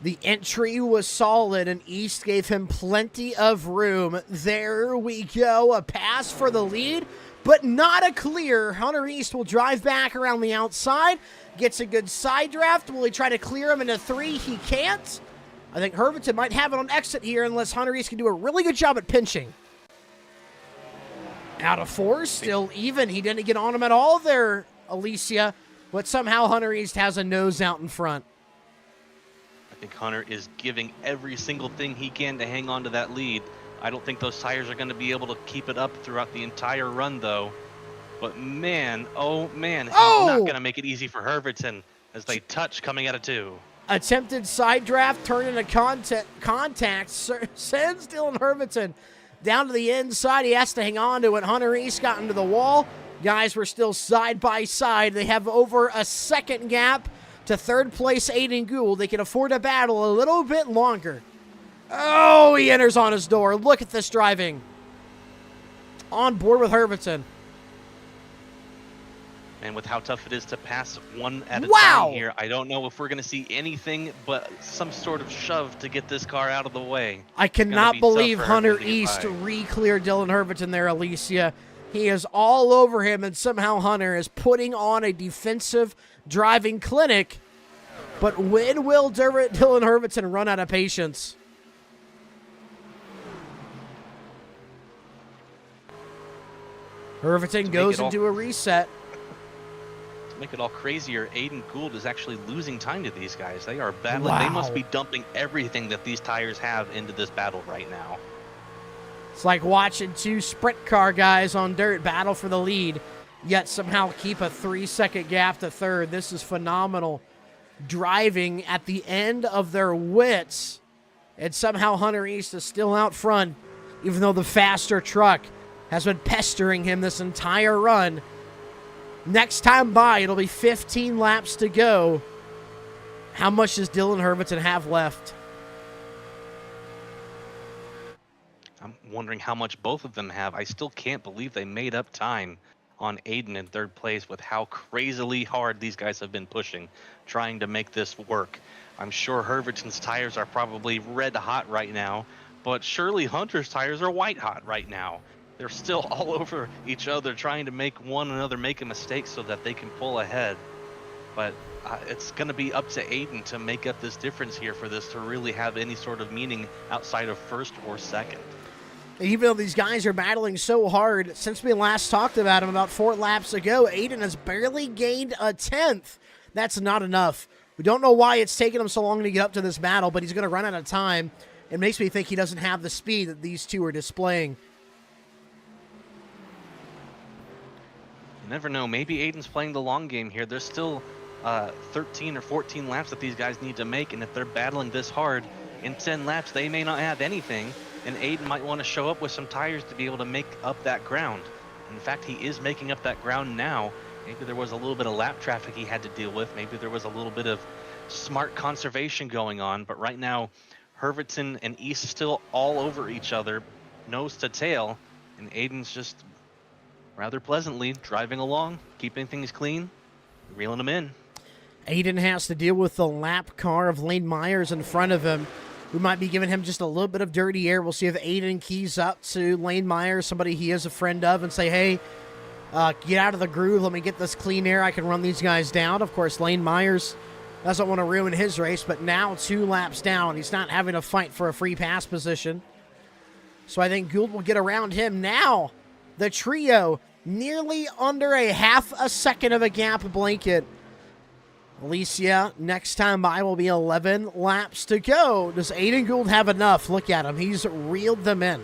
The entry was solid, and East gave him plenty of room. There we go, a pass for the lead, but not a clear. Hunter East will drive back around the outside, gets a good side draft. Will he try to clear him into 3? He can't. I think Herventon might have it on exit here unless Hunter East can do a really good job at pinching. Out of 4, still even. He didn't get on him at all there, Alicia, but somehow Hunter East has a nose out in front. I think Hunter is giving every single thing he can to hang on to that lead. I don't think those tires are going to be able to keep it up throughout the entire run, though. But man, oh man, he's not going to make it easy for Herventon as they touch coming out of 2. Attempted side draft, turn into contact, sends Dylan Herventon down to the inside. He has to hang on to it. Hunter East got into the wall. Guys were still side by side. They have over a second gap to third place Aiden Gould. They can afford to battle a little bit longer. Oh, he enters on his door. Look at this driving. On board with Herventon. And with how tough it is to pass one at a time here, I don't know if we're going to see anything but some sort of shove to get this car out of the way. I cannot believe Hunter East re-cleared Dylan Herventon there, Alicia. He is all over him, and somehow Hunter is putting on a defensive driving clinic. But when will Dylan Herventon run out of patience? Herventon goes into a reset. To make it all crazier, Aiden Gould is actually losing time to these guys. They are battling. Wow. They must be dumping everything that these tires have into this battle right now. It's like watching 2 sprint car guys on dirt battle for the lead, yet somehow keep a 3-second gap to third. This is phenomenal. Driving at the end of their wits, and somehow Hunter East is still out front, even though the faster truck has been pestering him this entire run. Next time by, it'll be 15 laps to go. How much does Dylan Herventon have left? I'm wondering how much both of them have. I still can't believe they made up time on Aiden in third place with how crazily hard these guys have been pushing, trying to make this work. I'm sure Herventon's tires are probably red hot right now, but surely Hunter's tires are white hot right now. They're still all over each other trying to make one another make a mistake so that they can pull ahead. But it's going to be up to Aiden to make up this difference here for this to really have any sort of meaning outside of first or second. Even though these guys are battling so hard, since we last talked about him about 4 laps ago, Aiden has barely gained a 10th. That's not enough. We don't know why it's taken him so long to get up to this battle, but he's going to run out of time. It makes me think he doesn't have the speed that these two are displaying. You never know. Maybe Aiden's playing the long game here. There's still 13 or 14 laps that these guys need to make, and if they're battling this hard, in 10 laps, they may not have anything, and Aiden might want to show up with some tires to be able to make up that ground. In fact, he is making up that ground now. Maybe there was a little bit of lap traffic he had to deal with. Maybe there was a little bit of smart conservation going on, but right now, Herventon and East still all over each other, nose to tail, and Aiden's just rather pleasantly driving along, keeping things clean, reeling them in. Aiden has to deal with the lap car of Lane Myers in front of him. We might be giving him just a little bit of dirty air. We'll see if Aiden keys up to Lane Myers, somebody he is a friend of, and say, hey, Get out of the groove. Let me get this clean air. I can run these guys down. Of course, Lane Myers doesn't want to ruin his race, but now 2 laps down. He's not having to fight for a free pass position. So I think Gould will get around him. Now, the trio nearly under a half a second of a gap blanket. Alicia, next time by will be 11 laps to go. Does Aiden Gould have enough? Look at him. He's reeled them in.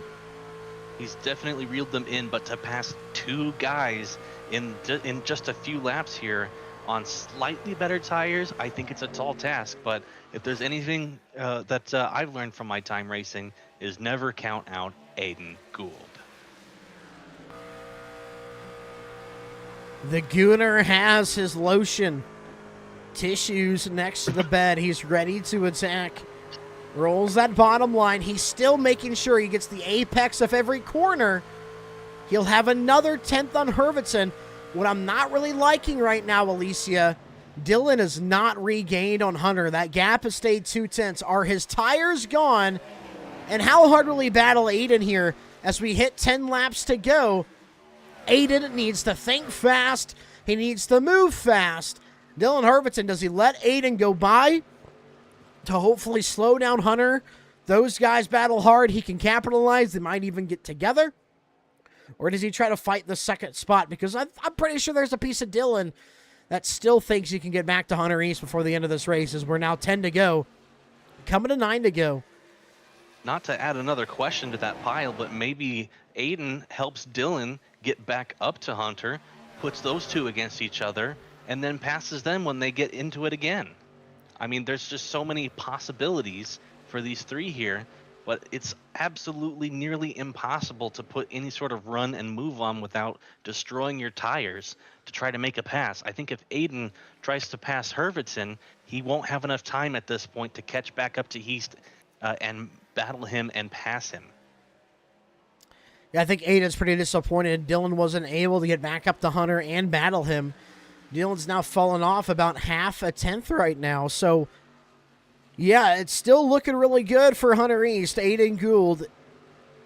He's definitely reeled them in, but to pass 2 guys in just a few laps here on slightly better tires, I think it's a tall task. But if there's anything that I've learned from my time racing, is never count out Aiden Gould. The Gooner has his lotion. Tissues next to the bed. He's ready to attack. Rolls that bottom line. He's still making sure he gets the apex of every corner. He'll have another 10th on Hervitzen. What I'm not really liking right now, Alicia, Dylan has not regained on Hunter. That gap has stayed 2 tenths. Are his tires gone? And how hard will he battle Aiden here as we hit 10 laps to go? Aiden needs to think fast. He needs to move fast. Dylan Hervitzen, does he let Aiden go by to hopefully slow down Hunter? Those guys battle hard. He can capitalize. They might even get together. Or does he try to fight the second spot? Because I'm pretty sure there's a piece of Dylan that still thinks he can get back to Hunter East before the end of this race, as we're now 10 to go. Coming to 9 to go. Not to add another question to that pile, but maybe Aiden helps Dylan get back up to Hunter, puts those 2 against each other, and then passes them when they get into it again. I mean, there's just so many possibilities for these 3 here, but it's absolutely nearly impossible to put any sort of run and move on without destroying your tires to try to make a pass. I think if Aiden tries to pass Hervitzen, he won't have enough time at this point to catch back up to East and battle him and pass him. Yeah, I think Aiden's pretty disappointed. Dylan wasn't able to get back up to Hunter and battle him. Dylan's now fallen off about half a tenth right now. So, yeah, it's still looking really good for Hunter East. Aiden Gould,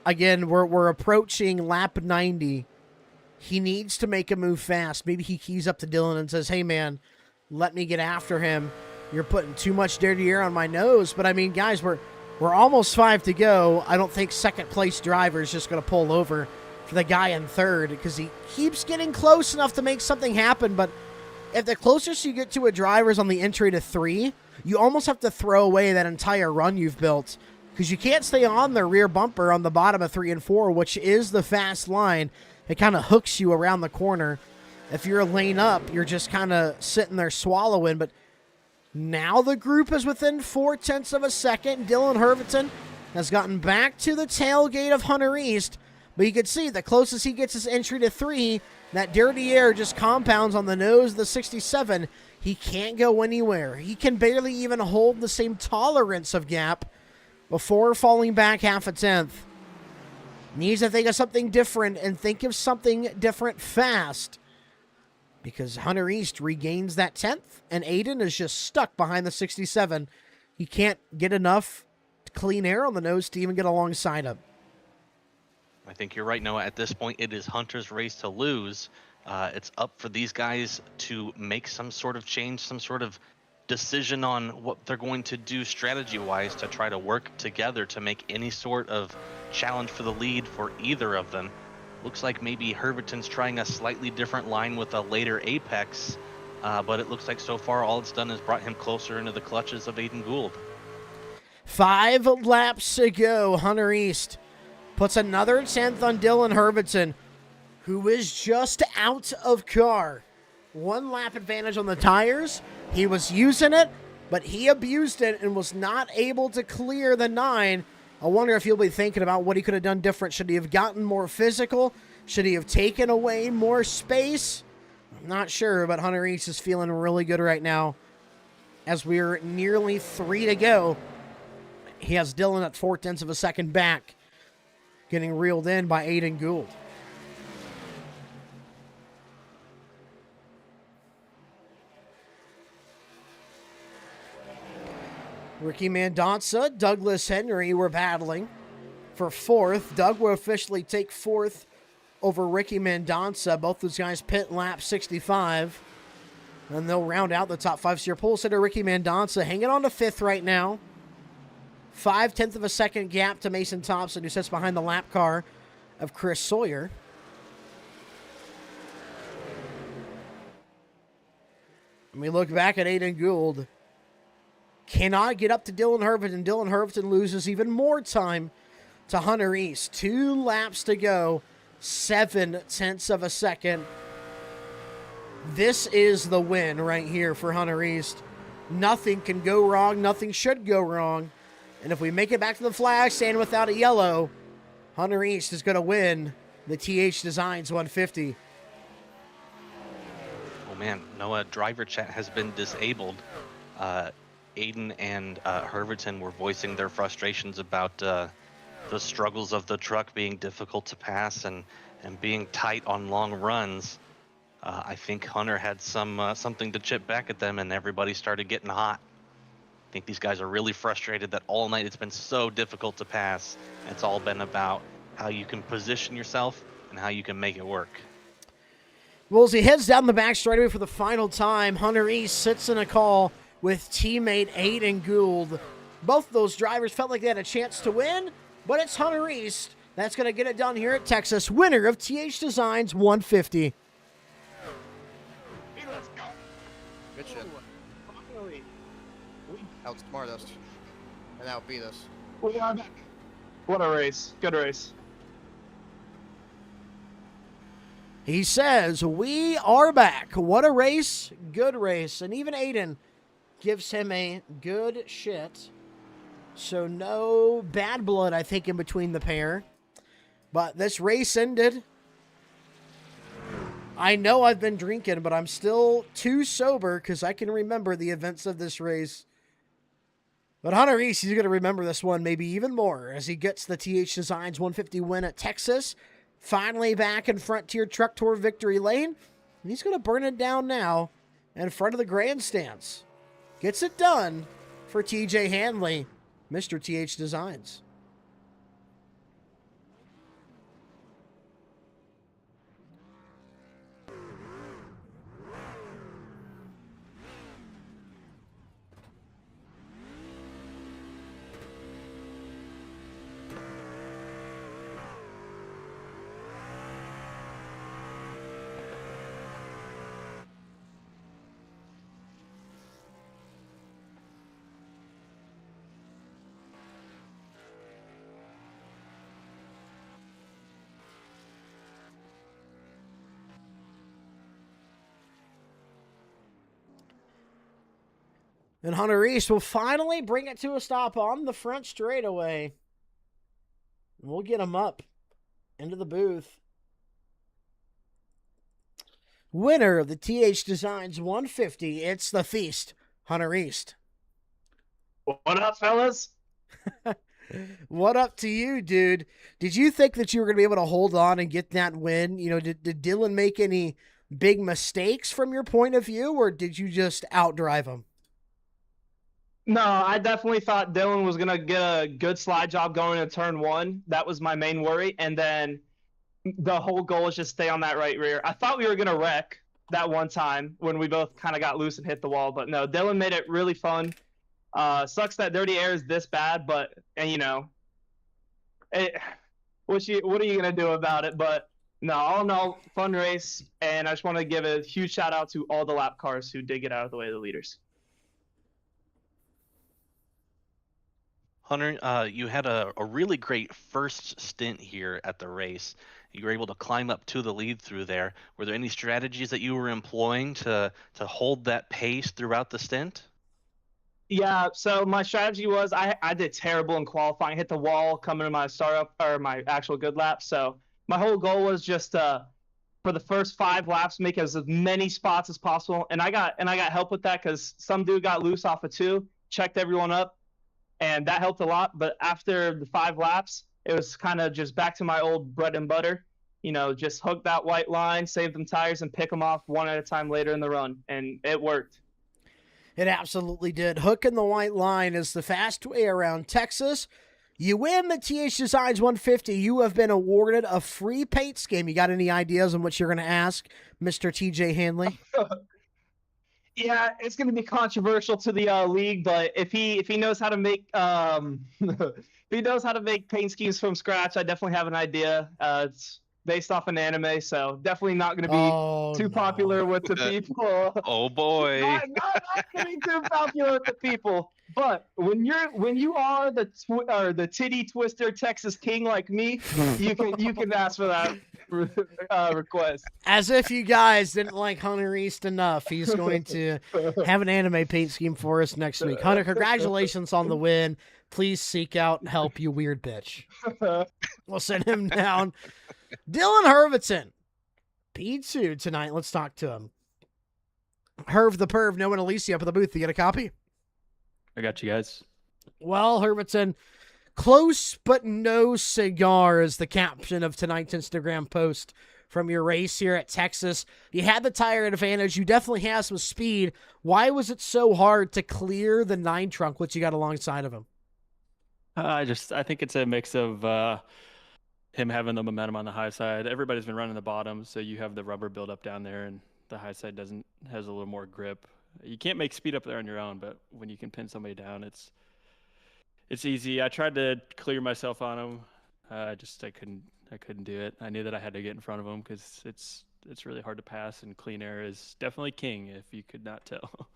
again, we're approaching lap 90. He needs to make a move fast. Maybe he keys up to Dylan and says, hey, man, let me get after him. You're putting too much dirty air on my nose. But, I mean, guys, we're almost 5 to go. I don't think second-place driver is just going to pull over for the guy in third because he keeps getting close enough to make something happen. But if the closest you get to a driver is on the entry to 3, you almost have to throw away that entire run you've built because you can't stay on the rear bumper on the bottom of 3 and 4, which is the fast line. It kind of hooks you around the corner. If you're a lane up, you're just kind of sitting there swallowing. But now the group is within 4 tenths of a second. Dylan Hervitzen has gotten back to the tailgate of Hunter East. But you can see the closest he gets his entry to 3, that dirty air just compounds on the nose of the 67. He can't go anywhere. He can barely even hold the same tolerance of gap before falling back half a tenth. Needs to think of something different and think of something different fast. Because Hunter East regains that 10th, and Aiden is just stuck behind the 67. He can't get enough clean air on the nose to even get alongside him. I think you're right, Noah. At this point, it is Hunter's race to lose. It's up for these guys to make some sort of change, some sort of decision on what they're going to do strategy-wise to try to work together to make any sort of challenge for the lead for either of them. Looks like maybe Hervitzen's trying a slightly different line with a later apex, but it looks like so far all it's done is brought him closer into the clutches of Aiden Gould. 5 laps to go. Hunter East puts another 10th on Dylan Hervitzen, who is just out of car. 1 lap advantage on the tires. He was using it, but he abused it and was not able to clear the 9. I wonder if he'll be thinking about what he could have done different. Should he have gotten more physical? Should he have taken away more space? I'm not sure, but Hunter East is feeling really good right now as we're nearly 3 to go. He has Dylan at 4 tenths of a second back, getting reeled in by Aiden Gould. Ricky Mendonça, Douglas Henry were battling for 4th. Doug will officially take 4th over Ricky Mendonça. Both those guys pit lap 65. And they'll round out the top 5. So your pole sitter, Ricky Mendonça, hanging on to 5th right now. 0.5 of a second gap to Mason Thompson, who sits behind the lap car of Chris Sawyer. And we look back at Aiden Gould. Cannot get up to Dylan Herventon. Dylan Herventon loses even more time to Hunter East. 2 laps to go. 0.7 of a second. This is the win right here for Hunter East. Nothing can go wrong. Nothing should go wrong. And if we make it back to the flag stand without a yellow, Hunter East is going to win the TH Designs 150. Oh man, Noah, driver chat has been disabled. Aiden and Herverton were voicing their frustrations about the struggles of the truck being difficult to pass and being tight on long runs. I think Hunter had something to chip back at them, and everybody started getting hot. I think these guys are really frustrated that all night it's been so difficult to pass. It's all been about how you can position yourself and how you can make it work. Well, as he heads down the back straightaway for the final time, Hunter East sits in a call with teammate Aiden Gould. Both those drivers felt like they had a chance to win, but it's Hunter East that's going to get it done here at Texas, winner of TH Designs 150. Good shit. Outsmart us. And outbeat us. We are back. What a race. Good race. He says, we are back. What a race. Good race. And even Aiden gives him a good shit. So no bad blood, I think, in between the pair. But this race ended. I know I've been drinking, but I'm still too sober because I can remember the events of this race. But Hunter East, he's going to remember this one maybe even more as he gets the TH Designs 150 win at Texas. Finally back in Frontier Truck Tour victory lane. And he's going to burn it down now in front of the grandstands. Gets it done for TJ Hanley, Mr. TH Designs. And Hunter East will finally bring it to a stop on the front straightaway. We'll get him up into the booth. Winner of the TH Designs 150, it's the Feast, Hunter East. What up, fellas? What up to you, dude? Did you think that you were going to be able to hold on and get that win? You know, did Dylan make any big mistakes from your point of view, or did you just outdrive him? No, I definitely thought Dylan was going to get a good slide job going into turn 1. That was my main worry. And then the whole goal was just stay on that right rear. I thought we were going to wreck that one time when we both kind of got loose and hit the wall. But no, Dylan made it really fun. Sucks that dirty air is this bad, but, and you know, what are you going to do about it? But no, all in all, fun race. And I just want to give a huge shout out to all the lap cars who did get out of the way of the leaders. Hunter, you had a really great first stint here at the race. You were able to climb up to the lead through there. Were there any strategies that you were employing to hold that pace throughout the stint? Yeah, so my strategy was I did terrible in qualifying, hit the wall coming to my startup or my actual good lap. So my whole goal was just for the first 5 laps make as many spots as possible. And I got help with that because some dude got loose off of 2, checked everyone up. And that helped a lot. But after the 5 laps, it was kind of just back to my old bread and butter. You know, just hook that white line, save them tires, and pick them off one at a time later in the run. And it worked. It absolutely did. Hooking the white line is the fast way around Texas. You win the TH Designs 150. You have been awarded a free paint scheme. You got any ideas on what you're going to ask, Mr. TJ Hanley? Yeah, it's going to be controversial to the league, but if he knows how to make if he knows how to make paint schemes from scratch, I definitely have an idea. It's based off an anime, so definitely not going to be too popular with the people. Oh boy. not going to be too popular with the people. But when you are the titty twister Texas king like me, you can ask for that request. As if you guys didn't like Hunter East enough, he's going to have an anime paint scheme for us next week. Hunter, congratulations on the win. Please seek out help, you weird bitch. We'll send him down. Dylan Herviton, P2 tonight. Let's talk to him. Herv the Perv, Noah and Alicia up at the booth. You get a copy? I got you guys. Well, Herviton, close but no cigar is the caption of tonight's Instagram post from your race here at Texas. You had the tire advantage. You definitely have some speed. Why was it so hard to clear the 9 trunk, which you got alongside of him? I think it's a mix of him having the momentum on the high side. Everybody's been running the bottom, so you have the rubber build up down there, and the high side has a little more grip. You can't make speed up there on your own, but when you can pin somebody down, it's easy. I tried to clear myself on him. I couldn't do it. I knew that I had to get in front of him because it's really hard to pass, and clean air is definitely king, if you could not tell.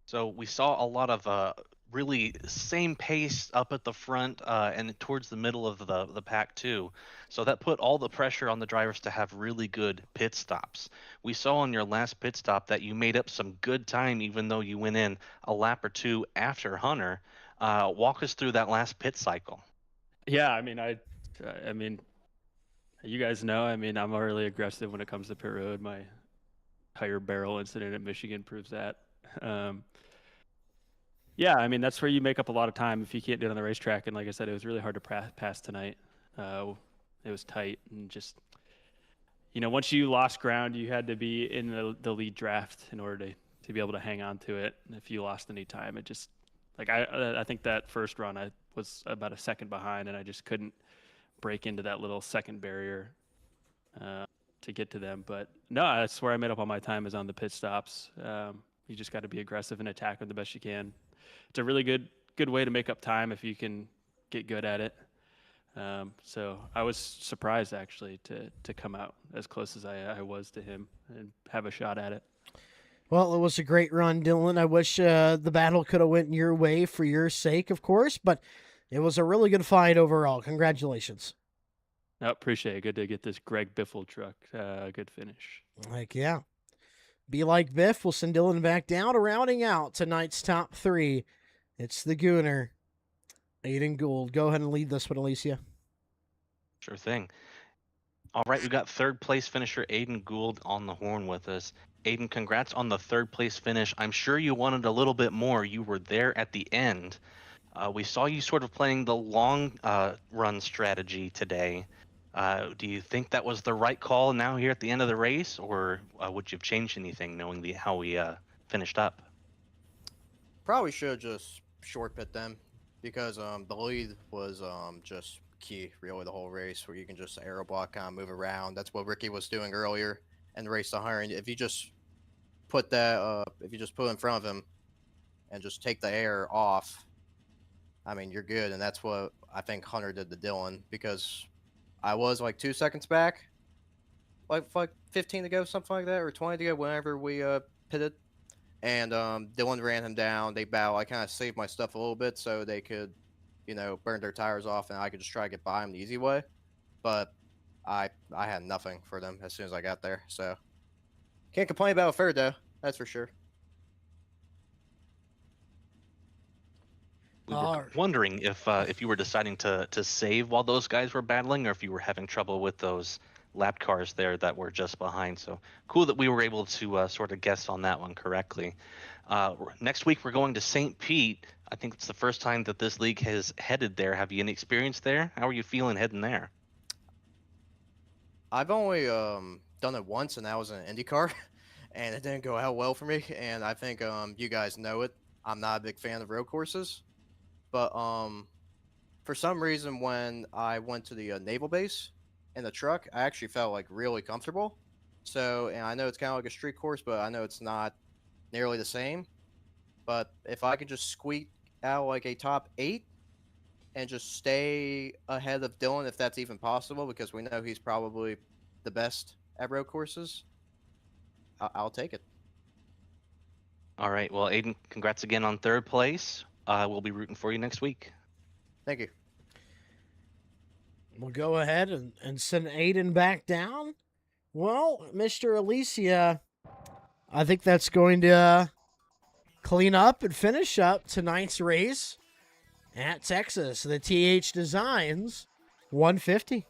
So we saw a lot of really same pace up at the front and towards the middle of the pack too. So that put all the pressure on the drivers to have really good pit stops. We saw on your last pit stop that you made up some good time even though you went in a lap or two after Hunter. Walk us through that last pit cycle. Yeah, I mean, you guys know, I'm really aggressive when it comes to pit road. My tire barrel incident at Michigan proves that. Yeah, I mean, that's where you make up a lot of time if you can't do it on the racetrack. And like I said, it was really hard to pass tonight. It was tight, and just, once you lost ground, you had to be in the lead draft in order to be able to hang on to it. And if you lost any time, it just, like, I think that first run I was about a second behind, and I just couldn't break into that little second barrier to get to them. But no, that's where I made up all my time, is on the pit stops. You just got to be aggressive and attack them the best you can. It's a really good way to make up time if you can get good at it. So I was surprised actually to come out as close as I was to him and have a shot at it. Well, it was a great run, Dylan. I wish the battle could have went your way for your sake, of course, but it was a really good fight overall. Congratulations. I appreciate it. Good to get this Greg Biffle truck. Good finish. Like, yeah. Be like Biff. We'll send Dylan back down to rounding out tonight's top 3. It's the Gooner, Aiden Gould. Go ahead and lead this one, Alicia. Sure thing. All right, we got third place finisher Aiden Gould on the horn with us. Aiden, congrats on the third place finish. I'm sure you wanted a little bit more. You were there at the end. We saw you sort of playing the long run strategy today. Do you think that was the right call now here at the end of the race, or would you have changed anything knowing how we finished up? Probably should have just short pit them, because the lead was just key really the whole race, where you can just aero block, kind of move around. That's what Ricky was doing earlier in the race to Hunter. If you just put that if you just put in front of him and just take the air off, I mean, you're good. And that's what I think Hunter did to Dylan, because I was like 2 seconds back, like 15 to go, something like that, or 20 to go, whenever we pitted. And Dylan ran him down. They battled. I kind of saved my stuff a little bit so they could, burn their tires off, and I could just try to get by them the easy way. But I had nothing for them as soon as I got there. So can't complain about a third, though. That's for sure. We were wondering if you were deciding to save while those guys were battling, or if you were having trouble with those lap cars there that were just behind. So cool that we were able to sort of guess on that one correctly. Next week we're going to St. Pete. I think it's the first time that this league has headed there. Have you any experience there? How are you feeling heading there? I've only done it once, and that was in an IndyCar, and it didn't go out well for me. And I think you guys know it. I'm not a big fan of road courses, but for some reason, when I went to the naval base in the truck, I actually felt like really comfortable. So, and I know it's kind of like a street course, but I know it's not nearly the same. But if I could just squeak out like a top 8 and just stay ahead of Dylan, if that's even possible, because we know he's probably the best at road courses, I'll take it. All right. Well, Aiden, congrats again on 3rd place. We'll be rooting for you next week. Thank you. We'll go ahead and send Aiden back down. Well, Mr. Alicia, I think that's going to clean up and finish up tonight's race at Texas. The TH Designs 150.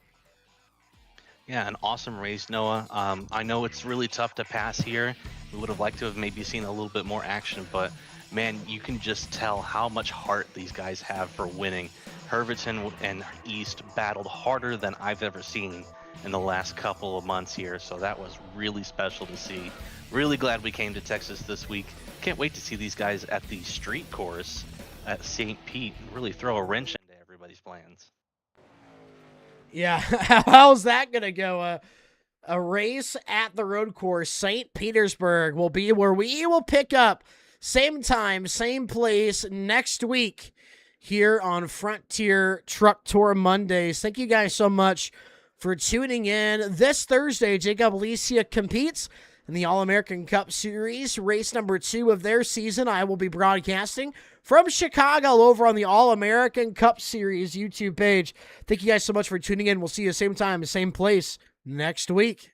Yeah, an awesome race, Noah. I know it's really tough to pass here. We would have liked to have maybe seen a little bit more action, but man, you can just tell how much heart these guys have for winning. Herverton and East battled harder than I've ever seen in the last couple of months here, so that was really special to see. Really glad we came to Texas this week. Can't wait to see these guys at the street course at St. Pete and really throw a wrench into everybody's plans. Yeah, how's that going to go? A race at the road course, St. Petersburg, will be where we will pick up same time, same place next week here on Frontier Truck Tour Mondays. Thank you guys so much for tuning in. This Thursday, Jacob Alicia competes in the All-American Cup Series, race number 2 of their season. I will be broadcasting from Chicago over on the All-American Cup Series YouTube page. Thank you guys so much for tuning in. We'll see you same time, same place next week.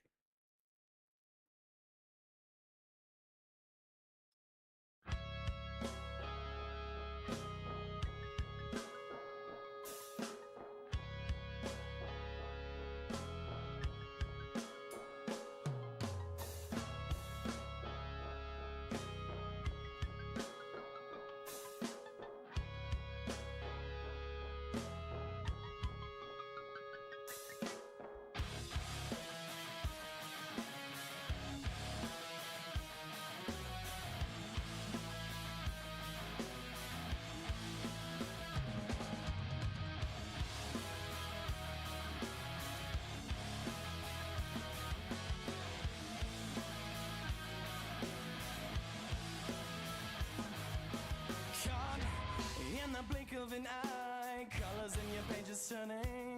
Caught in the blink of an eye, colors in your pages turning.